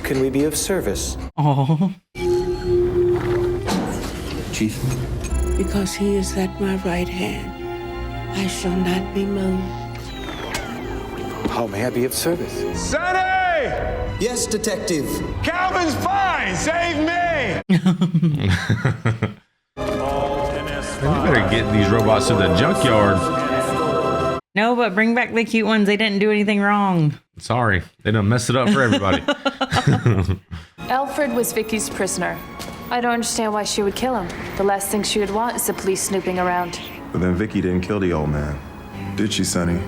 Can we be of service? Oh. Chief? Because he is at my right hand, I shall not be moved. How may I be of service? Sunny! Yes, detective. Calvin's fine! Save me! We better get these robots to the junkyard. No, but bring back the cute ones. They didn't do anything wrong. Sorry, they done messed it up for everybody. Alfred was Vicky's prisoner. I don't understand why she would kill him. The last thing she would want is the police snooping around. But then Vicky didn't kill the old man. Did she, Sonny?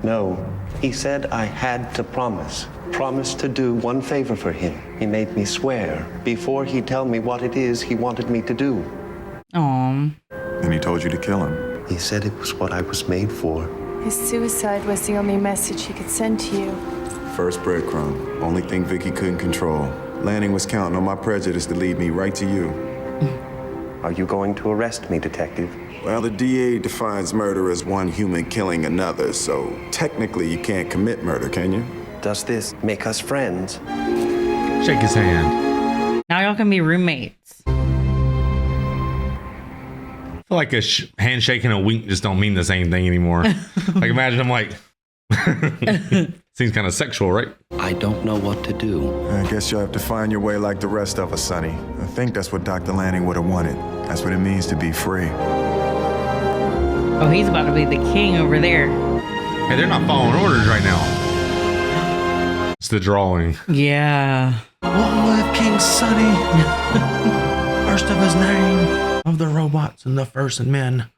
No. He said I had to promise. Promise to do one favor for him. He made me swear before he'd tell me what it is he wanted me to do. Aww. And he told you to kill him. He said it was what I was made for. His suicide was the only message he could send to you. First breadcrumb. Only thing Vicky couldn't control. Lanning was counting on my prejudice to lead me right to you. Are you going to arrest me, detective? Well, the DA defines murder as one human killing another, so technically you can't commit murder, can you? Does this make us friends? Shake his hand. Now y'all can be roommates. I feel like a handshake and a wink just don't mean the same thing anymore. Like, imagine I'm like, seems kind of sexual, right? I don't know what to do. I guess you'll have to find your way like the rest of us, Sonny. I think that's what Dr. Lanning would have wanted. That's what it means to be free. Oh, he's about to be the king over there. Hey, they're not following orders right now. the drawing. Yeah. Long live King Sunny, first of his name, of the robots and the first men.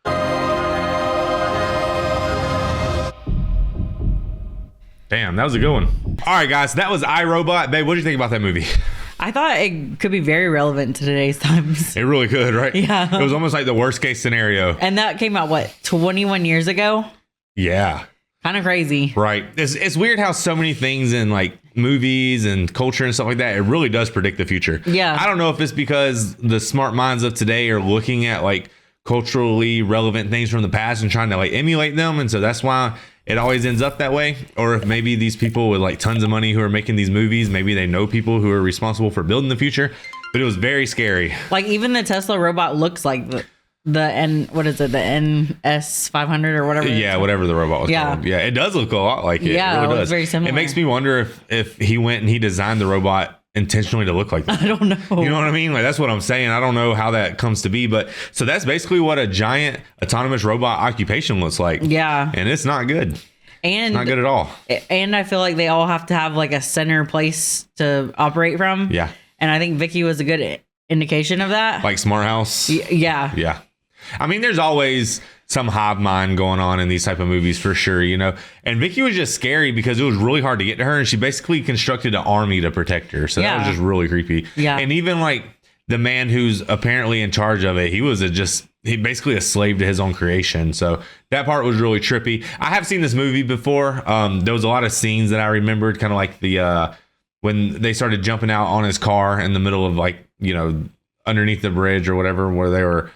Damn, that was a good one. All right, guys, that was iRobot. Babe, what do you think about that movie? I thought it could be very relevant to today's times. It really could, right? Yeah. It was almost like the worst case scenario. And that came out, what, 21 years ago? Yeah. Kind of crazy. Right. It's weird how so many things in like movies and culture and stuff like that, it really does predict the future. Yeah. I don't know if it's because the smart minds of today are looking at like culturally relevant things from the past and trying to like emulate them. And so that's why it always ends up that way. Or if maybe these people with like tons of money who are making these movies, maybe they know people who are responsible for building the future. But it was very scary. Like even the Tesla robot looks like the what is it? The NS500 or whatever. Yeah, whatever the robot was called. Yeah, it does look a lot like it. Yeah, it really it looks does. very similar. It makes me wonder if he went and he designed the robot intentionally to look like that. I don't know. You know what I mean? Like that's what I'm saying. I don't know how that comes to be, but so that's basically what a giant autonomous robot occupation looks like. Yeah. And it's not good. And it's not good at all. And I feel like they all have to have like a center place to operate from. Yeah. And I think Vicky was a good indication of that. Like Smart House. Yeah. Yeah. I mean, there's always some hive mind going on in these type of movies for sure, you know. And Vicky was just scary because it was really hard to get to her, and she basically constructed an army to protect her. So that was just really creepy. Yeah. And even like the man who's apparently in charge of it, he was he basically a slave to his own creation. So that part was really trippy. I have seen this movie before. There was a lot of scenes that I remembered, kind of like the when they started jumping out on his car in the middle of like, you know, underneath the bridge or whatever, where they were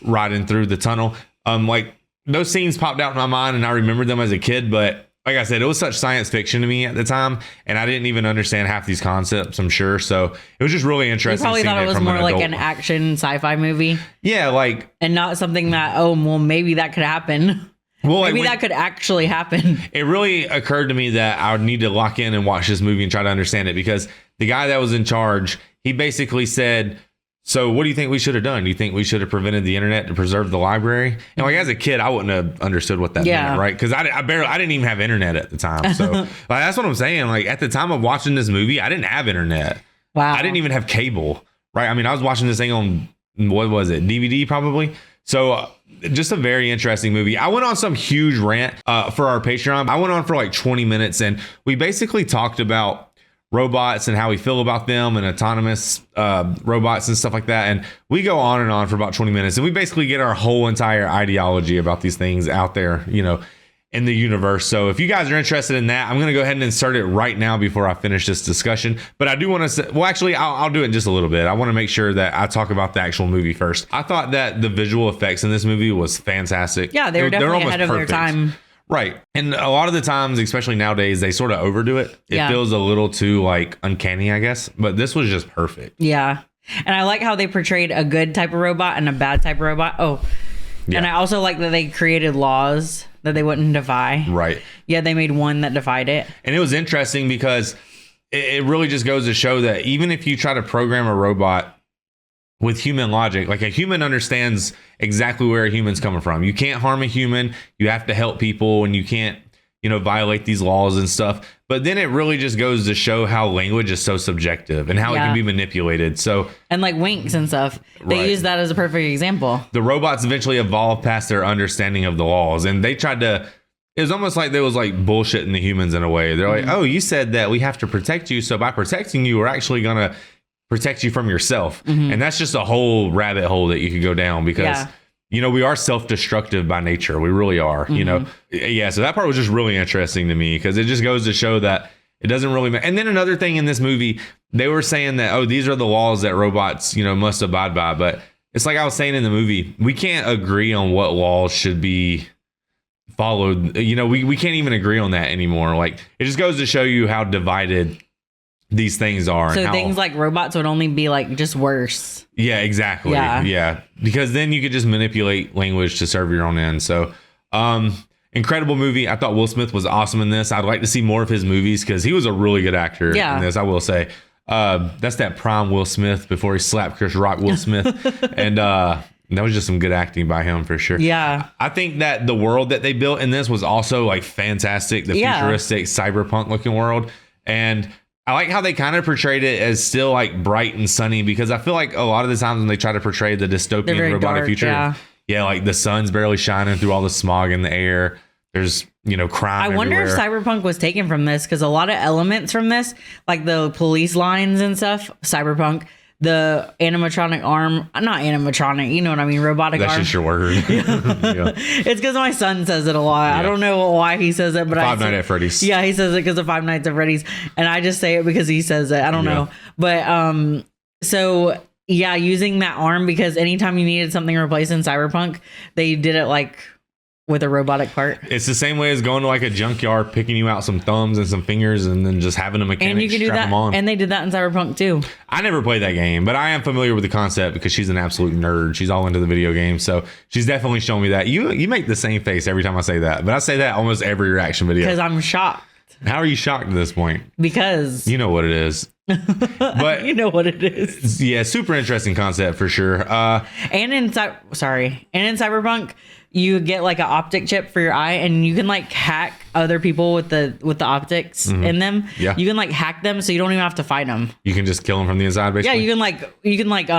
riding through the tunnel. Like those scenes popped out in my mind and I remembered them as a kid, but like I said, it was such science fiction to me at the time, and I didn't even understand half these concepts, I'm sure. So it was just really interesting. You probably thought it was more like an action sci-fi movie. Yeah, like, and not something that, oh, well, maybe that could happen. Well, maybe that could actually happen. It really occurred to me that I would need to lock in and watch this movie and try to understand it, because the guy that was in charge, he basically said, so what do you think we should have done? Do you think we should have prevented the internet to preserve the library? And like as a kid, I wouldn't have understood what that meant, right? Because I didn't even have internet at the time. So like, that's what I'm saying. Like at the time of watching this movie, I didn't have internet. Wow. I didn't even have cable, right? I mean, I was watching this thing on, what was it, DVD probably? So just a very interesting movie. I went on some huge rant for our Patreon. I went on for like 20 minutes and we basically talked about robots and how we feel about them and autonomous robots and stuff like that. And we go on and on for about 20 minutes and we basically get our whole entire ideology about these things out there, you know, in the universe. So if you guys are interested in that, I'm going to go ahead and insert it right now before I finish this discussion. But I do want to say, well, actually, I'll do it in just a little bit. I want to make sure that I talk about the actual movie first. I thought that the visual effects in this movie was fantastic. Yeah, they were definitely ahead of their time. Right. And a lot of the times, especially nowadays, they sort of overdo it. It feels a little too like uncanny, I guess. But this was just perfect. Yeah. And I like how they portrayed a good type of robot and a bad type of robot. Oh, yeah. And I also like that they created laws that they wouldn't defy. Right. Yeah, they made one that defied it. And it was interesting because it really just goes to show that even if you try to program a robot with human logic, like a human understands exactly where a human's coming from. You can't harm a human. You have to help people and you can't, you know, violate these laws and stuff. But then it really just goes to show how language is so subjective and how it can be manipulated. So, and like winks and stuff, they use that as a perfect example. The robots eventually evolved past their understanding of the laws, and they tried to, it was almost like there was like bullshitting the humans in a way. They're like, oh, you said that we have to protect you. So by protecting you, we're actually going to protect you from yourself. And that's just a whole rabbit hole that you could go down because, you know, we are self-destructive by nature. We really are, you know? Yeah. So that part was just really interesting to me because it just goes to show that it doesn't really matter. And then another thing in this movie, they were saying that, oh, these are the laws that robots, you know, must abide by. But it's like I was saying in the movie, we can't agree on what laws should be followed. You know, we can't even agree on that anymore. Like it just goes to show you how divided these things are. So and things like robots would only be like just worse. Yeah, exactly. Yeah. Because then you could just manipulate language to serve your own end. So, incredible movie. I thought Will Smith was awesome in this. I'd like to see more of his movies because he was a really good actor in this, I will say. That's that prime Will Smith before he slapped Chris Rock, Will Smith. And that was just some good acting by him for sure. Yeah. I think that the world that they built in this was also like fantastic. The futuristic cyberpunk looking world. And I like how they kind of portrayed it as still like bright and sunny, because I feel like a lot of the times when they try to portray the dystopian robotic future, like the sun's barely shining through all the smog in the air. There's, crime. I wonder everywhere. if Cyberpunk was taken from this, because a lot of elements from this, like the police lines and stuff, Cyberpunk, the animatronic arm, not animatronic, you know what I mean, robotic That's arm. just your word. Yeah. It's because my son says it a lot. I don't know why he says it, but Five Nights at Freddy's. Yeah, he says it because of Five Nights at Freddy's, and I just say it because he says it. I don't know, but so yeah, using that arm, because anytime you needed something replaced in Cyberpunk, they did it like with a robotic part. It's the same way as going to like a junkyard, picking you out some thumbs and some fingers, and then just having a mechanic And you can do strap that, them on. and they did that in Cyberpunk too. I never played that game, but I am familiar with the concept because she's an absolute nerd. She's all into the video game, so she's definitely shown me that. You make the same face every time I say that, but I say that almost every reaction video. Because I'm shocked. How are you shocked at this point? Because you know what it is. But you know what it is. Yeah, super interesting concept for sure. And in Cyberpunk, you get like an optic chip for your eye, and you can like hack other people with the optics in them. Yeah. You can like hack them, so you don't even have to fight them. You can just kill them from the inside, basically. Yeah, you can like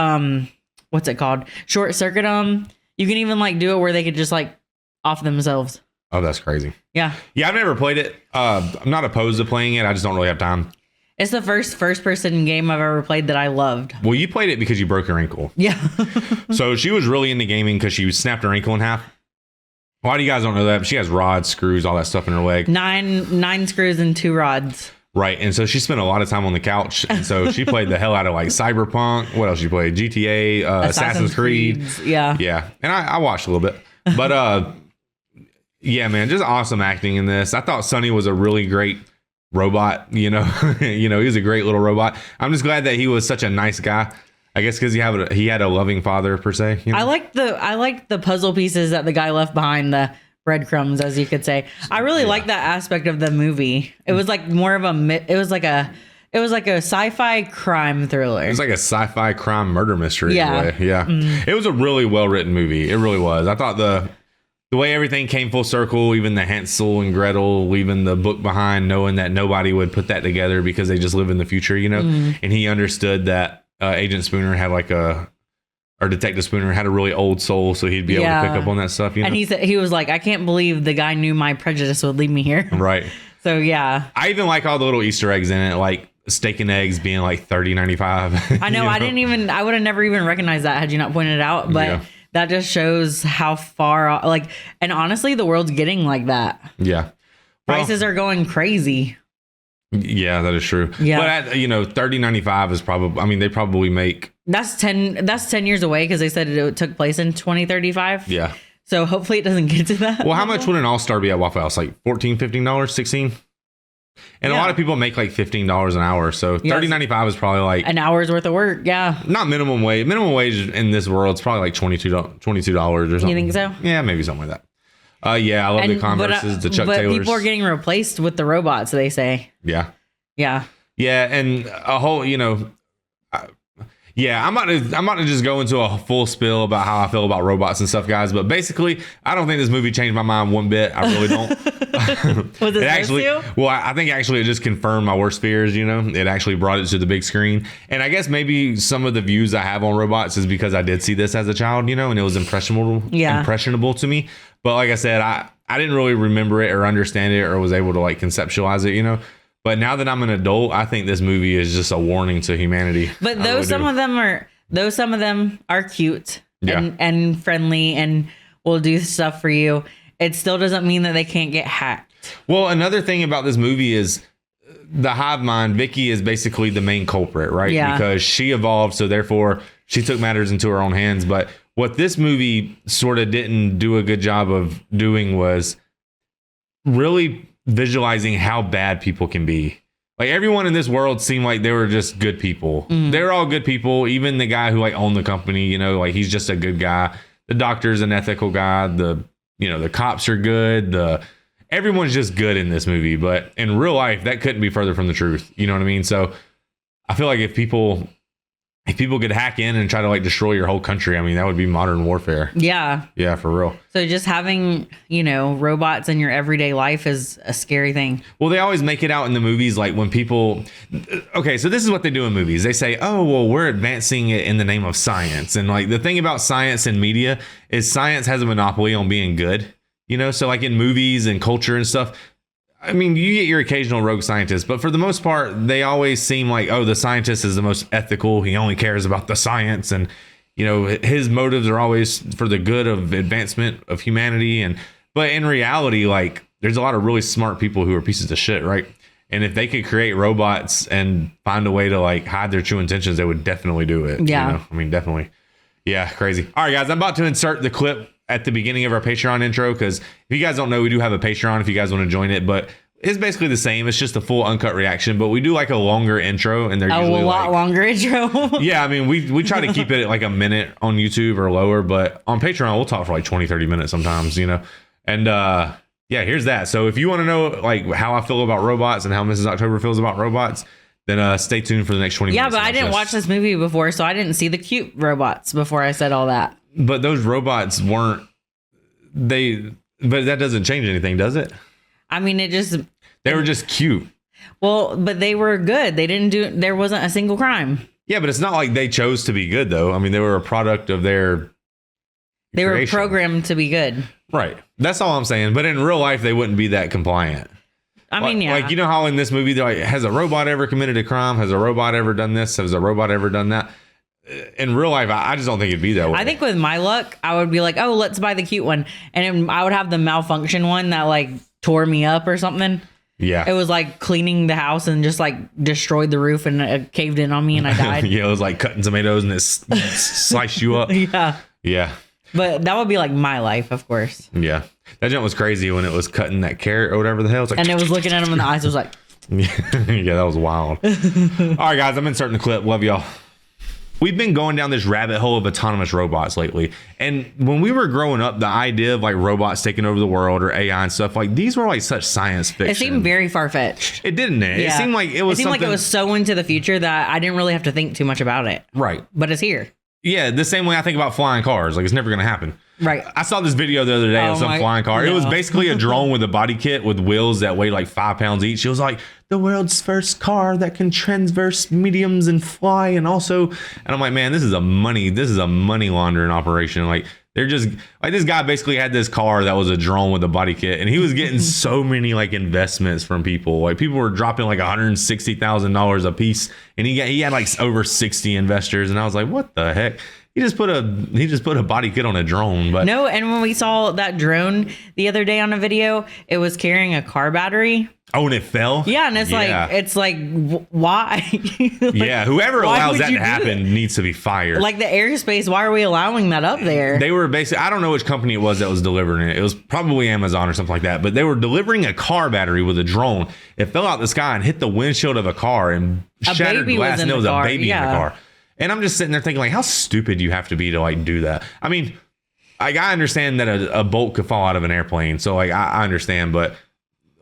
what's it called? Short circuit them. You can even like do it where they could just like off themselves. Oh, that's crazy. Yeah. Yeah, I've never played it. I'm not opposed to playing it. I just don't really have time. It's the first person game I've ever played that I loved. Well, you played it because you broke your ankle. Yeah. So she was really into gaming because she snapped her ankle in half. A lot of you guys don't know that, but she has rods, screws, all that stuff in her leg. Nine screws and 2 rods. Right. And so she spent a lot of time on the couch. And so she played the hell out of like Cyberpunk. What else she played? GTA, Assassin's Creed. Yeah. Yeah. And I watched a little bit. But yeah, man, just awesome acting in this. I thought Sunny was a really great robot, he was a great little robot. I'm just glad that he was such a nice guy. I guess because he had a loving father per se. I like the puzzle pieces that the guy left behind, the breadcrumbs, as you could say. I really like that aspect of the movie. It was like more of it was like a sci-fi crime thriller. It was like a sci-fi crime murder mystery. Yeah. In a way. Yeah. It was a really well written movie. It really was. I thought the way everything came full circle, even the Hansel and Gretel leaving the book behind, knowing that nobody would put that together because they just live in the future, and he understood that Agent Spooner had or Detective Spooner had a really old soul, so he'd be able to pick up on that stuff. And he was like, I can't believe the guy knew my prejudice would leave me here. Right. So yeah. I even like all the little Easter eggs in it, like steak and eggs being like $30.95. I know. I would have never even recognized that had you not pointed it out, but. Yeah. That just shows how far, and honestly, the world's getting like that. Yeah. Prices are going crazy. Yeah, that is true. Yeah. But at, $30.95 is probably, they probably make. That's 10 years away, because they said it took place in 2035. Yeah. So hopefully it doesn't get to that. Well, how much would an All-Star be at Waffle House? Like $14, $15, $16? And a lot of people make like $15 an hour. So $30.95 is probably like an hour's worth of work. Yeah. Not minimum wage. Minimum wage in this world is probably like $22 or something. You think so? Yeah, maybe something like that. Yeah, I love the Converses, the Chuck Taylors. But people are getting replaced with the robots, they say. Yeah. Yeah. Yeah, and a whole, yeah, I'm about to just go into a full spill about how I feel about robots and stuff, guys. But basically, I don't think this movie changed my mind one bit. I really don't. Was it actually? Well, I think actually it just confirmed my worst fears. It actually brought it to the big screen. And I guess maybe some of the views I have on robots is because I did see this as a child, and it was impressionable to me. But like I said, I didn't really remember it or understand it or was able to like conceptualize it, But now that I'm an adult, I think this movie is just a warning to humanity. But some of them are cute and friendly and will do stuff for you, it still doesn't mean that they can't get hacked. Well, another thing about this movie is the hive mind. Vicky is basically the main culprit, right? Yeah. Because she evolved, so therefore she took matters into her own hands. But what this movie sort of didn't do a good job of doing was really visualizing how bad people can be. Like everyone in this world seemed like they were just good people. They're all good people. Even the guy who like owned the company, like he's just a good guy. The doctor's an ethical guy. The cops are good. Everyone's just good in this movie. But in real life, that couldn't be further from the truth. You know what I mean? So I feel like if people if people could hack in and try to like destroy your whole country, I mean, that would be modern warfare. Yeah. Yeah, for real. So just having, robots in your everyday life is a scary thing. Well, they always make it out in the movies, like when people, okay, so this is what they do in movies. They say, oh, well, we're advancing it in the name of science. And like the thing about science and media is science has a monopoly on being good, so like in movies and culture and stuff, I mean, you get your occasional rogue scientist, but for the most part, they always seem like, oh, the scientist is the most ethical. He only cares about the science. And, his motives are always for the good of advancement of humanity. But in reality, like there's a lot of really smart people who are pieces of shit, right? And if they could create robots and find a way to like hide their true intentions, they would definitely do it. Yeah. I mean, definitely. Yeah, crazy. All right, guys, I'm about to insert the clip at the beginning of our Patreon intro, because if you guys don't know, we do have a Patreon if you guys want to join it, but it's basically the same. It's just a full uncut reaction, but we do like a longer intro, and they're usually a lot longer intro. Yeah, I mean, we try to keep it at like a minute on YouTube or lower, but on Patreon we'll talk for like 20-30 minutes sometimes, and yeah, here's that. So if you want to know like how I feel about robots and how Mrs. October feels about robots, then stay tuned for the next 20 minutes. Yeah, but I didn't watch this movie before, so I didn't see the cute robots before I said all that. But those robots weren't but that doesn't change anything, does it? I mean, they were just cute. Well, but they were good. There wasn't a single crime. Yeah, but it's not like they chose to be good though. I mean, they were a product of their They creation. were programmed to be good. Right. That's all I'm saying. But in real life, they wouldn't be that compliant. I mean, yeah. Like, how in this movie, they're like, has a robot ever committed a crime? Has a robot ever done this? Has a robot ever done that? In real life, I just don't think it'd be that way. I think with my luck, I would be like, oh, let's buy the cute one. And I would have the malfunction one that like tore me up or something. Yeah. It was like cleaning the house and just like destroyed the roof and it caved in on me and I died. Yeah, it was like cutting tomatoes and it sliced you up. Yeah. Yeah. But that would be like my life, of course. Yeah. That jump was crazy when it was cutting that carrot or whatever the hell. It was like, and it was looking at him in the eyes. It was like, yeah, that was wild. All right, guys, I'm inserting the clip. Love y'all. We've been going down this rabbit hole of autonomous robots lately. And when we were growing up, the idea of like robots taking over the world or AI and stuff, like these were like such science fiction. It seemed very far-fetched. It didn't it? Yeah. It seemed like it was like it was so into the future that I didn't really have to think too much about it. Right. But it's here. Yeah, the same way I think about flying cars. Like it's never going to happen. Right. I saw this video the other day of some flying car. No. It was basically a drone with a body kit with wheels that weigh like 5 pounds each. It was like the world's first car that can transverse mediums and fly, and I'm like, man, this is a money laundering operation. Like they're just like, this guy basically had this car that was a drone with a body kit, and he was getting so many like investments from people. Like people were dropping like $160,000 a piece, and he had like over 60 investors, and I was like, what the heck? He just put a body kit on a drone. But no, and when we saw that drone the other day on a video, it was carrying a car battery. Oh, and it fell? Yeah, and it's like why? Like, yeah, whoever allows that to happen needs to be fired. Like the airspace, why are we allowing that up there? They were basically, I don't know which company it was that was delivering it. It was probably Amazon or something like that. But they were delivering a car battery with a drone. It fell out the sky and hit the windshield of a car and shattered glass, and there was a baby in the car. And I'm just sitting there thinking, like, how stupid do you have to be to like do that? I mean, I understand that a bolt could fall out of an airplane, so like I understand, but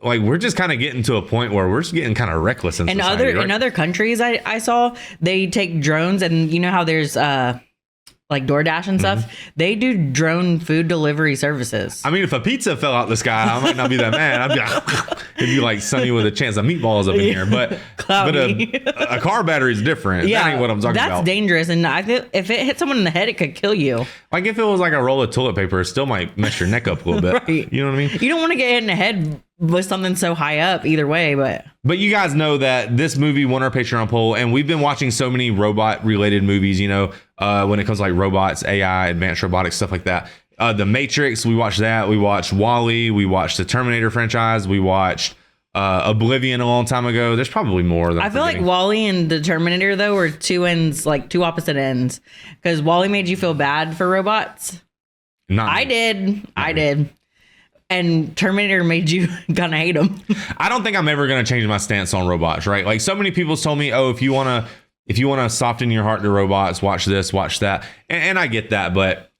like we're just kind of getting to a point where we're just getting kind of reckless in society, in other countries. I saw they take drones, and you know how there's like DoorDash and stuff. Mm-hmm. They do drone food delivery services. I mean, if a pizza fell out the sky, I might not be that mad. I'd be like, it'd be like Sunny with a chance of meatballs up in here. But a car battery is different. Yeah, that ain't what I'm talking about. That's dangerous. And I feel if it hit someone in the head, it could kill you. Like if it was like a roll of toilet paper, it still might mess your neck up a little bit. Right. You know what I mean? You don't want to get hit in the head with something so high up either way, but you guys know that this movie won our Patreon poll, and we've been watching so many robot related movies, when it comes to like robots, AI, advanced robotics, stuff like that. The Matrix, we watched that. We watched WALL-E. We watched the Terminator franchise. We watched Oblivion a long time ago. There's probably more. I feel like WALL-E and the Terminator though were two opposite ends, because WALL-E made you feel bad for robots. I did. And Terminator made you kind of hate them. I don't think I'm ever going to change my stance on robots, right? Like so many people told me, oh, if you want to soften your heart to robots, watch this, watch that. And I get that. But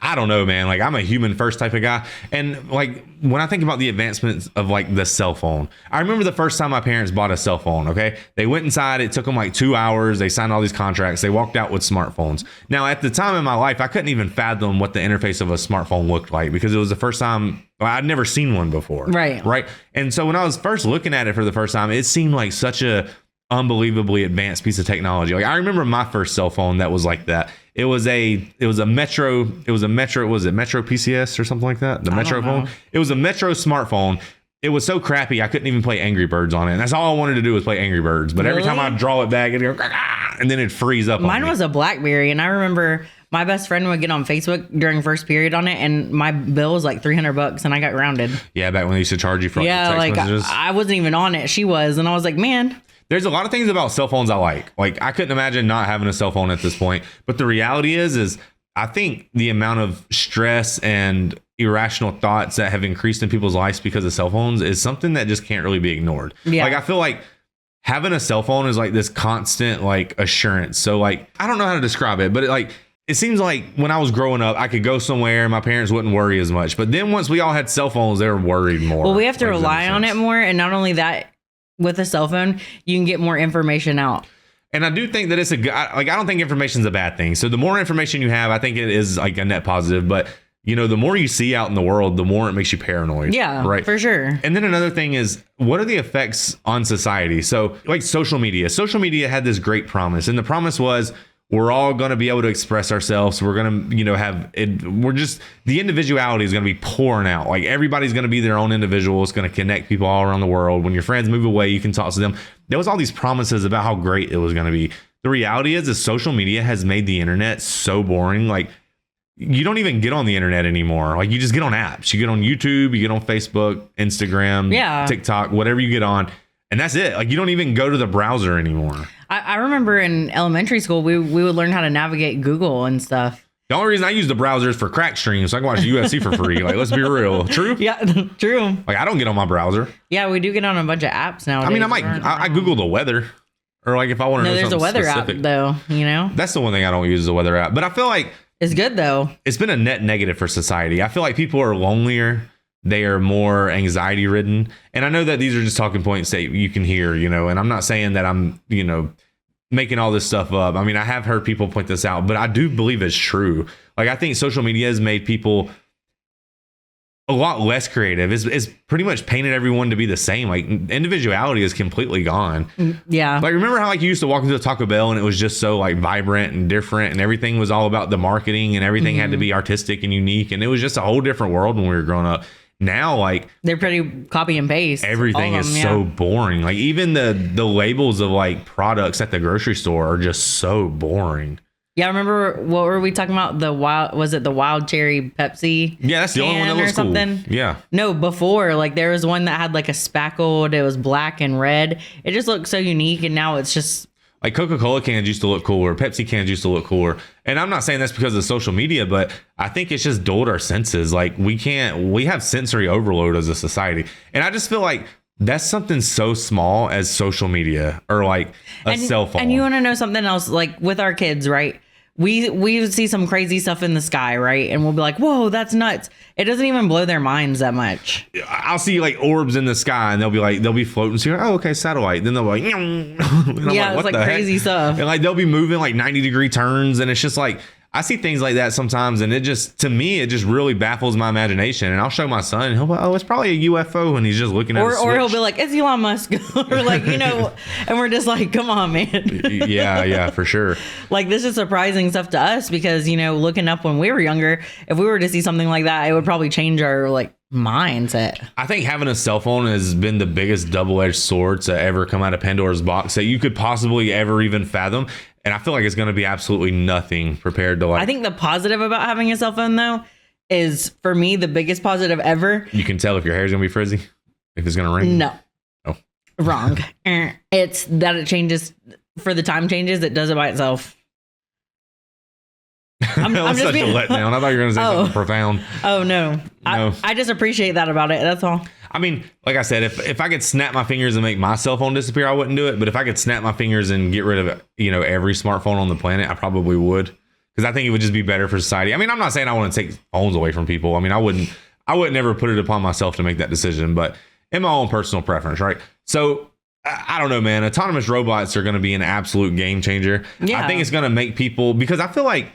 I don't know, man. Like, I'm a human first type of guy. And like, when I think about the advancements of like the cell phone, I remember the first time my parents bought a cell phone. Okay. They went inside. It took them like 2 hours. They signed all these contracts. They walked out with smartphones. Now, at the time in my life, I couldn't even fathom what the interface of a smartphone looked like because it was the first time I'd never seen one before. Right. Right. And so when I was first looking at it for the first time, it seemed like such a unbelievably advanced piece of technology. Like, I remember my first cell phone that was like that. It was a Metro PCS or something like that? The Metro phone? It was a Metro smartphone. It was so crappy I couldn't even play Angry Birds on it. And that's all I wanted to do was play Angry Birds. But every time I'd draw it back, it'd go, and then it'd freeze up. Mine was a BlackBerry, and I remember my best friend would get on Facebook during first period on it, and my bill was like $300, and I got grounded. Yeah, back when they used to charge you for text messages. I wasn't even on it. She was, and I was like, man. There's a lot of things about cell phones I like. Like, I couldn't imagine not having a cell phone at this point. But the reality is I think the amount of stress and irrational thoughts that have increased in people's lives because of cell phones is something that just can't really be ignored. Yeah. Like, I feel like having a cell phone is like this constant like assurance. So like, I don't know how to describe it, but it seems like when I was growing up, I could go somewhere and my parents wouldn't worry as much. But then once we all had cell phones, they were worried more. Well, we have to rely on it more. And not only that, with a cell phone, you can get more information out. And I do think that it's I don't think information is a bad thing. So the more information you have, I think it is like a net positive. But, you know, the more you see out in the world, the more it makes you paranoid. Yeah, right. For sure. And then another thing is, what are the effects on society? So like social media. Social media had this great promise. And the promise was, we're all going to be able to express ourselves. We're going to, you know, the individuality is going to be pouring out. Like, everybody's going to be their own individual. It's going to connect people all around the world. When your friends move away, you can talk to them. There was all these promises about how great it was going to be. The reality is social media has made the internet so boring. Like, you don't even get on the internet anymore. Like, you just get on apps. You get on YouTube, you get on Facebook, Instagram, TikTok, whatever you get on. And that's it. Like, you don't even go to the browser anymore. I remember in elementary school, we would learn how to navigate Google and stuff. The only reason I use the browser is for crack streams, so I can watch UFC for free. Like, let's be real. True? Yeah, true. Like, I don't get on my browser. Yeah, we do get on a bunch of apps nowadays. I mean, I Google the weather. Or like if I want to know something specific. No, there's a weather app, though, you know? That's the one thing I don't use, is a weather app. But I feel like it's good, though. It's been a net negative for society. I feel like people are lonelier. They are more anxiety ridden. And I know that these are just talking points that you can hear, you know, and I'm not saying that I'm, you know, making all this stuff up. I mean, I have heard people point this out, but I do believe it's true. Like, I think social media has made people a lot less creative. It's pretty much painted everyone to be the same. Like, individuality is completely gone. Yeah. Like, remember how like you used to walk into a Taco Bell and it was just so like vibrant and different, and everything was all about the marketing, and everything had to be artistic and unique, and it was just a whole different world when we were growing up. Now, like, they're pretty copy and paste. Everything is so boring. Like, even the labels of like products at the grocery store are just so boring. Yeah, I remember, what were we talking about? The wild cherry Pepsi? Yeah, that's the only one that looks cool. Yeah. No, before, like, there was one that had like a spackled, it was black and red. It just looked so unique, and now it's just like Coca-Cola cans used to look cooler. Pepsi cans used to look cooler. And I'm not saying that's because of social media, but I think it's just dulled our senses. Like, we have sensory overload as a society. And I just feel like that's something so small as social media or like a cell phone. And you want to know something else? Like, with our kids, right? We see some crazy stuff in the sky, right? And we'll be like, whoa, that's nuts. It doesn't even blow their minds that much. I'll see like orbs in the sky, and they'll be floating. So you're like, oh, okay, satellite. Then they'll be like, yeah, it's like crazy stuff. And like, they'll be moving like 90-degree turns. And it's just like, I see things like that sometimes, and it just really baffles my imagination. And I'll show my son, and he'll be, oh, it's probably a UFO, and he's just looking at it. Or he'll be like, it's Elon Musk. Or like, you know, and we're just like, come on, man. Yeah, for sure. Like, this is surprising stuff to us because, you know, looking up when we were younger, if we were to see something like that, it would probably change our like mindset. I think having a cell phone has been the biggest double-edged sword to ever come out of Pandora's box that you could possibly ever even fathom. And I feel like it's going to be absolutely nothing compared to like... I think the positive about having a cell phone, though, is, for me, the biggest positive ever. You can tell if your hair's going to be frizzy? If it's going to rain? No. Oh. Wrong. It's that it changes... For the time changes, it does it by itself. I'm just such a letdown. I thought you were going to say something profound. Oh, no. I just appreciate that about it. That's all. I mean, like I said, if I could snap my fingers and make my cell phone disappear, I wouldn't do it. But if I could snap my fingers and get rid of, you know, every smartphone on the planet, I probably would. because I think it would just be better for society. I mean, I'm not saying I want to take phones away from people. I mean, I would never put it upon myself to make that decision, but in my own personal preference, right? So I don't know, man. Autonomous robots are going to be an absolute game changer. Yeah. I think it's going to make people, because I feel like,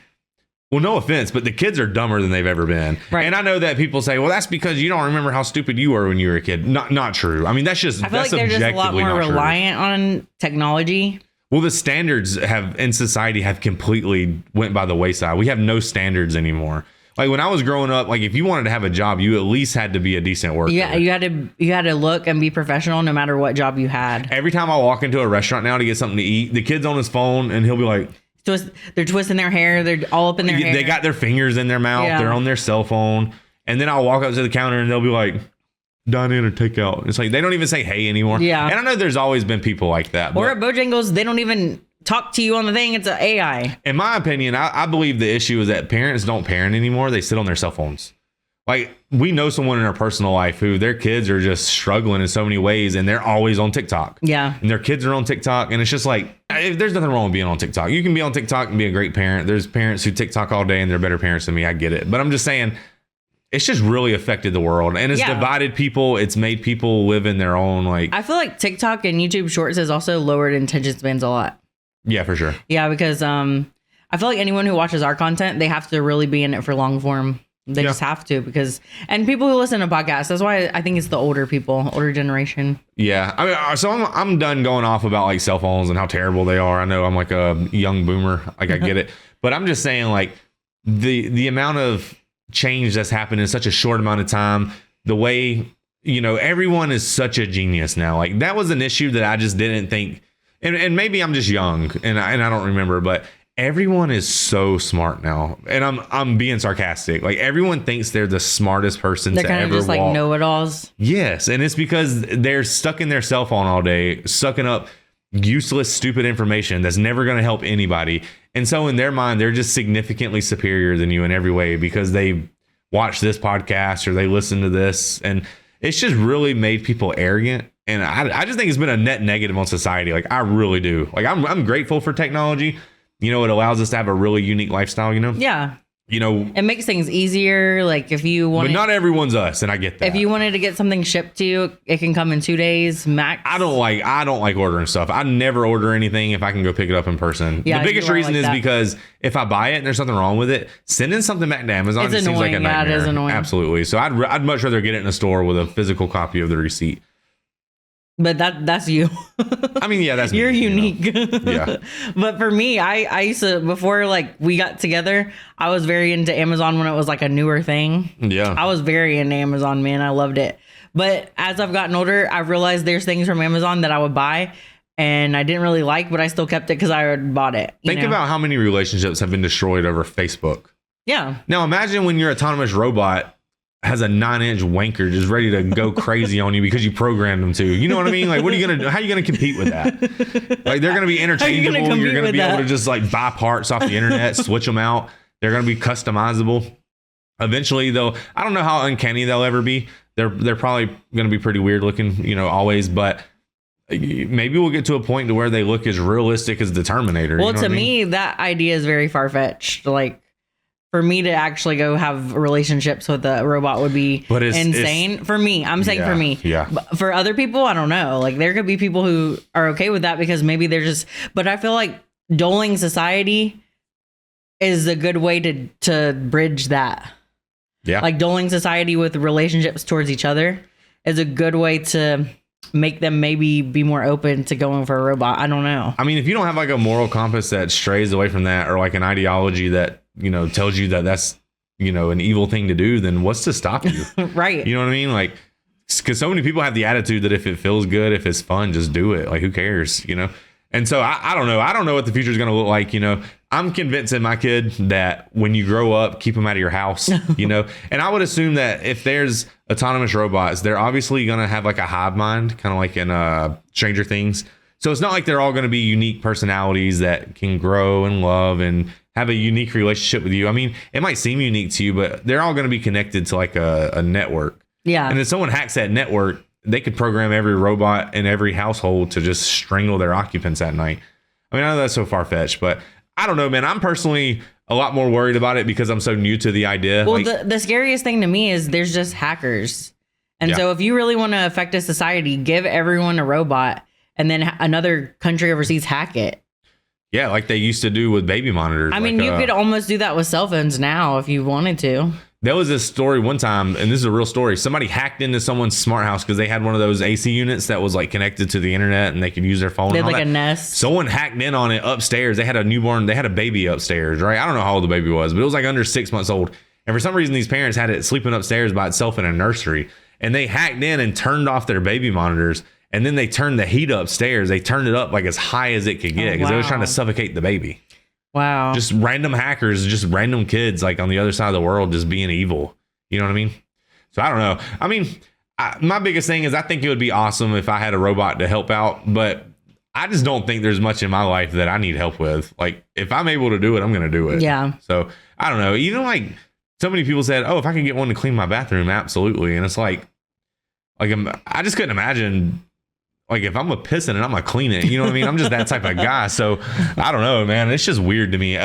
well, no offense, but the kids are dumber than they've ever been. Right. And I know that people say, well, that's because you don't remember how stupid you were when you were a kid. Not true. I mean, that's just, I feel like they're just a lot more reliant on technology. Well, the standards in society have completely went by the wayside. We have no standards anymore. Like when I was growing up, like if you wanted to have a job, you at least had to be a decent worker. Yeah, you had to look and be professional no matter what job you had. Every time I walk into a restaurant now to get something to eat, the kid's on his phone and he'll be like, they're twisting their hair, they're all up in their hair. They got their fingers in their mouth, they're on their cell phone, and then I'll walk up to the counter and they'll be like, dine in or take out. It's like they don't even say hey anymore. Yeah. And I know there's always been people like that. Or at Bojangles, they don't even talk to you on the thing. It's an AI. In my opinion, I believe the issue is that parents don't parent anymore. They sit on their cell phones. Like we know someone in our personal life who their kids are just struggling in so many ways and they're always on TikTok. Yeah. And their kids are on TikTok. And it's just like, there's nothing wrong with being on TikTok. You can be on TikTok and be a great parent. There's parents who TikTok all day and they're better parents than me. I get it. But I'm just saying, it's just really affected the world and it's divided people. It's made people live in their own, like, I feel like TikTok and YouTube Shorts has also lowered attention spans a lot. Yeah, for sure. Yeah, because I feel like anyone who watches our content, they have to really be in it for long form. They just have to and people who listen to podcasts, that's why I think it's the older people, older generation. Yeah. I mean, so I'm done going off about like cell phones and how terrible they are. I know I'm like a young boomer. Like I get it. But I'm just saying like the amount of change that's happened in such a short amount of time, the way, you know, everyone is such a genius now. Like that was an issue that I just didn't think, and maybe I'm just young and I don't remember, but everyone is so smart now. And I'm being sarcastic. Like everyone thinks they're the smartest person to ever walk. They're kind of just like know-it-alls. Yes. And it's because they're stuck in their cell phone all day, sucking up useless, stupid information that's never going to help anybody. And so in their mind, they're just significantly superior than you in every way because they watch this podcast or they listen to this. And it's just really made people arrogant. And I just think it's been a net negative on society. Like I really do. Like I'm grateful for technology. You know, it allows us to have a really unique lifestyle, you know? Yeah. You know, it makes things easier. Like if you want, but not everyone's us, and I get that. If you wanted to get something shipped to you, it can come in 2 days max. I don't like ordering stuff. I never order anything if I can go pick it up in person. Yeah, the biggest reason is because if I buy it and there's something wrong with it, sending something back to Amazon just seems like a nightmare. Yeah, it is annoying. Absolutely. So I'd much rather get it in a store with a physical copy of the receipt. But that's you. I mean, yeah, that's you're me, unique. You know? Yeah. But for me, I used to, before like we got together, I was very into Amazon when it was like a newer thing. Yeah. I was very into Amazon, man. I loved it. But as I've gotten older, I've realized there's things from Amazon that I would buy and I didn't really like, but I still kept it because I had bought it. Think about how many relationships have been destroyed over Facebook. Yeah. Now imagine when your autonomous robot has a 9-inch wanker just ready to go crazy on you because you programmed them to. You know what I mean? Like, what are you gonna do? How are you gonna compete with that? Like, they're gonna be interchangeable. You're gonna be able to just like buy parts off the internet, switch them out. They're gonna be customizable. Eventually, though, I don't know how uncanny they'll ever be. They're probably gonna be pretty weird looking, you know, always. But maybe we'll get to a point to where they look as realistic as the Terminator. Well, you know to me, that idea is very far fetched. Like, for me to actually go have relationships with a robot would be insane. For me, I'm saying for me. Yeah. But for other people, I don't know. Like there could be people who are okay with that because maybe they're just. But I feel like doling society is a good way to bridge that. Yeah. Like doling society with relationships towards each other is a good way to make them maybe be more open to going for a robot. I don't know. I mean, if you don't have like a moral compass that strays away from that, or like an ideology that, you know, tells you that that's, you know, an evil thing to do, then what's to stop you? Right. You know what I mean? Like, because so many people have the attitude that if it feels good, if it's fun, just do it. Like, who cares? You know? And so I don't know. I don't know what the future is going to look like. You know, I'm convincing my kid that when you grow up, keep them out of your house, you know, and I would assume that if there's autonomous robots, they're obviously going to have like a hive mind, kind of like in Stranger Things. So it's not like they're all going to be unique personalities that can grow and love and have a unique relationship with you. I mean, it might seem unique to you, but they're all going to be connected to like a network. Yeah. And if someone hacks that network, they could program every robot in every household to just strangle their occupants at night. I mean, I know that's so far-fetched, but I don't know, man. I'm personally a lot more worried about it because I'm so new to the idea. Well, the scariest thing to me is there's just hackers. And so if you really want to affect a society, give everyone a robot and then another country overseas hack it. Yeah, like they used to do with baby monitors. I mean, you could almost do that with cell phones now if you wanted to. There was this story one time, and this is a real story. Somebody hacked into someone's smart house because they had one of those AC units that was like connected to the internet and they could use their phone. They had like a Nest. Someone hacked in on it upstairs. They had a newborn. They had a baby upstairs, right? I don't know how old the baby was, but it was like under 6 months old. And for some reason, these parents had it sleeping upstairs by itself in a nursery. And they hacked in and turned off their baby monitors. And then they turned the heat upstairs. They turned it up like as high as it could get because they were trying to suffocate the baby. Wow. Just random hackers, just random kids like on the other side of the world just being evil. You know what I mean? So I don't know. I mean, my biggest thing is I think it would be awesome if I had a robot to help out. But I just don't think there's much in my life that I need help with. Like if I'm able to do it, I'm going to do it. Yeah. So I don't know. Even like so many people said, oh, if I can get one to clean my bathroom, absolutely. And it's like I just couldn't imagine. Like if I'm a pissing and I'm gonna clean it, you know what I mean? I'm just that type of guy. So I don't know, man. It's just weird to me.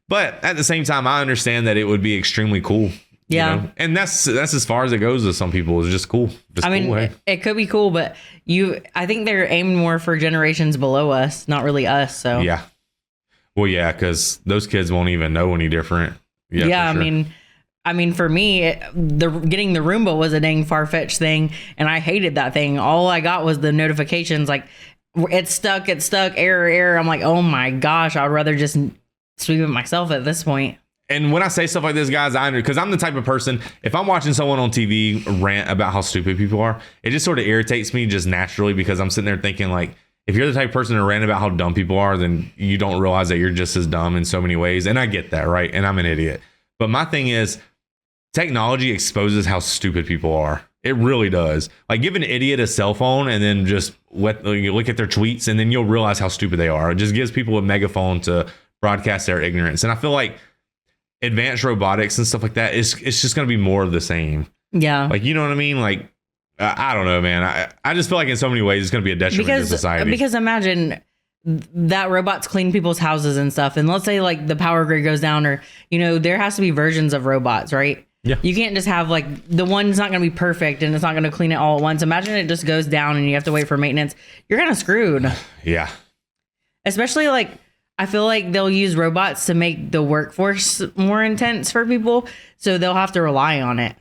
But at the same time, I understand that it would be extremely cool. Yeah. You know? And that's as far as it goes with some people. It's just cool. Just I mean, cool, hey. it could be cool, but I think they're aimed more for generations below us, not really us. So yeah. Well, yeah, because those kids won't even know any different. Yeah, sure. I mean, for me, getting the Roomba was a dang far-fetched thing, and I hated that thing. All I got was the notifications, like, it's stuck, error. I'm like, oh my gosh, I'd rather just sweep it myself at this point. And when I say stuff like this, guys, because I'm the type of person, if I'm watching someone on TV rant about how stupid people are, it just sort of irritates me just naturally because I'm sitting there thinking, like, if you're the type of person to rant about how dumb people are, then you don't realize that you're just as dumb in so many ways. And I get that, right? And I'm an idiot. But my thing is, technology exposes how stupid people are. It really does. Like give an idiot a cell phone and then just look at their tweets and then you'll realize how stupid they are. It just gives people a megaphone to broadcast their ignorance. And I feel like advanced robotics and stuff like that it's just going to be more of the same. Yeah. Like, you know what I mean? Like, I don't know, man. I just feel like in so many ways it's going to be a detriment to society. Because imagine that robots clean people's houses and stuff. And let's say like the power grid goes down or, there has to be versions of robots, right? Yeah. You can't just have like the one's not going to be perfect and it's not going to clean it all at once. Imagine it just goes down and you have to wait for maintenance. You're kind of screwed. Yeah. Especially like, I feel like they'll use robots to make the workforce more intense for people. So they'll have to rely on it.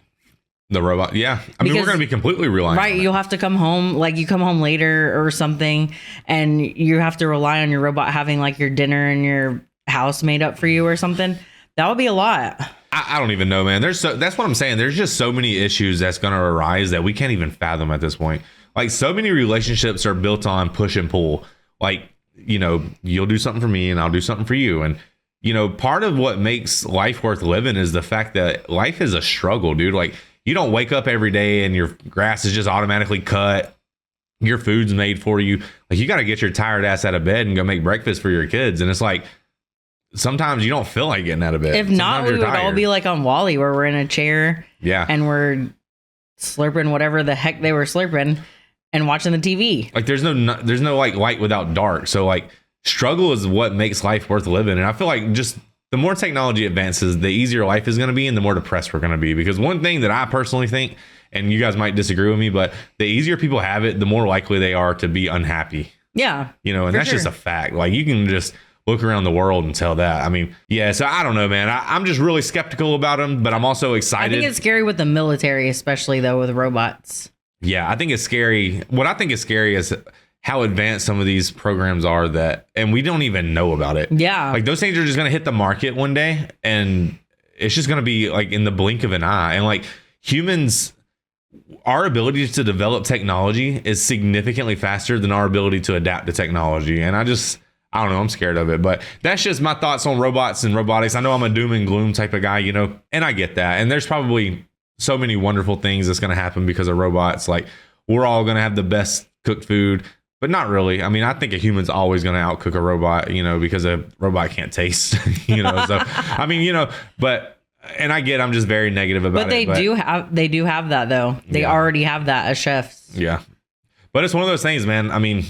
The robot. Yeah. I mean, we're going to be completely reliant on it. You'll have to come home, like you come home later or something and you have to rely on your robot having like your dinner and your house made up for you or something. That would be a lot. I don't even know, man. That's what I'm saying. There's just so many issues that's going to arise that we can't even fathom at this point. Like so many relationships are built on push and pull. Like, you'll do something for me and I'll do something for you. And, part of what makes life worth living is the fact that life is a struggle, dude. Like you don't wake up every day and your grass is just automatically cut. Your food's made for you. Like you got to get your tired ass out of bed and go make breakfast for your kids. And it's like, sometimes you don't feel like getting out of bed. If not, we would all be like on Wall-E where we're in a chair. Yeah. And we're slurping whatever the heck they were slurping and watching the TV. Like there's no like light without dark. So like struggle is what makes life worth living. And I feel like just the more technology advances, the easier life is going to be and the more depressed we're going to be. Because one thing that I personally think, and you guys might disagree with me, but the easier people have it, the more likely they are to be unhappy. Yeah. And that's just a fact. Like you can just look around the world and tell that. I mean, yeah, so I don't know, man. I'm just really skeptical about them, but I'm also excited. I think it's scary with the military, especially though with robots. Yeah, I think it's scary. What I think is scary is how advanced some of these programs are and we don't even know about it. Yeah. Like those things are just going to hit the market one day and it's just going to be like in the blink of an eye. And like humans, our ability to develop technology is significantly faster than our ability to adapt to technology. And I don't know. I'm scared of it, but that's just my thoughts on robots and robotics. I know I'm a doom and gloom type of guy, and I get that. And there's probably so many wonderful things that's going to happen because of robots. Like we're all going to have the best cooked food, but not really. I mean, I think a human's always going to outcook a robot, because a robot can't taste, So, I mean, but, and I get, I'm just very negative about it. But they do have that though. They already have that as chefs. Yeah. But it's one of those things, man. I mean,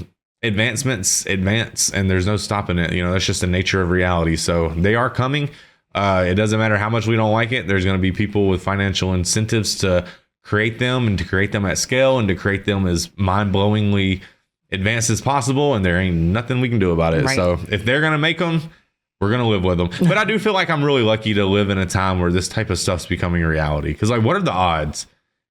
advancements advance, and there's no stopping it. You know, that's just the nature of reality. So they are coming. It doesn't matter how much we don't like it. There's going to be people with financial incentives to create them, and to create them at scale, and to create them as mind-blowingly advanced as possible, and there ain't nothing we can do about it. Right. So if they're going to make them, we're going to live with them. But I do feel like I'm really lucky to live in a time where this type of stuff's becoming a reality. Because, like, what are the odds?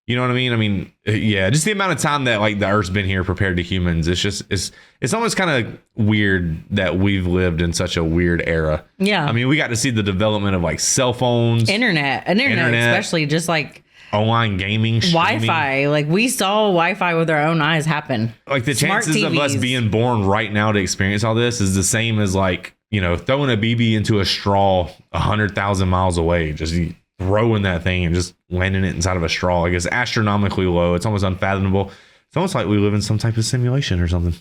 You know what I mean? I mean, yeah, just the amount of time that, like, the Earth's been here prepared to humans. It's just, it's almost kind of weird that we've lived in such a weird era. Yeah. I mean, we got to see the development of, like, cell phones. Internet, especially, just like online gaming, Wi-Fi. Like, we saw Wi-Fi with our own eyes happen. Like, the Smart chances of us TVs. being born right now to experience all this is the same as, like, you know, throwing a BB into a straw 100,000 miles away. Just throwing that thing and just landing it inside of a straw. Like, it's astronomically low. It's almost unfathomable. It's almost like we live in some type of simulation or something.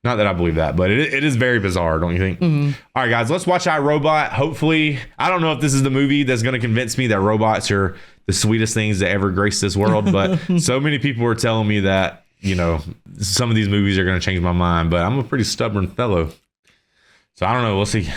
Not that I believe that, but it is very bizarre, don't you think? Mm-hmm. All right, guys, let's watch iRobot. Hopefully, I don't know if this is the movie that's going to convince me that robots are the sweetest things that ever graced this world, but so many people were telling me that, you know, some of these movies are going to change my mind, but I'm a pretty stubborn fellow. So I don't know. We'll see.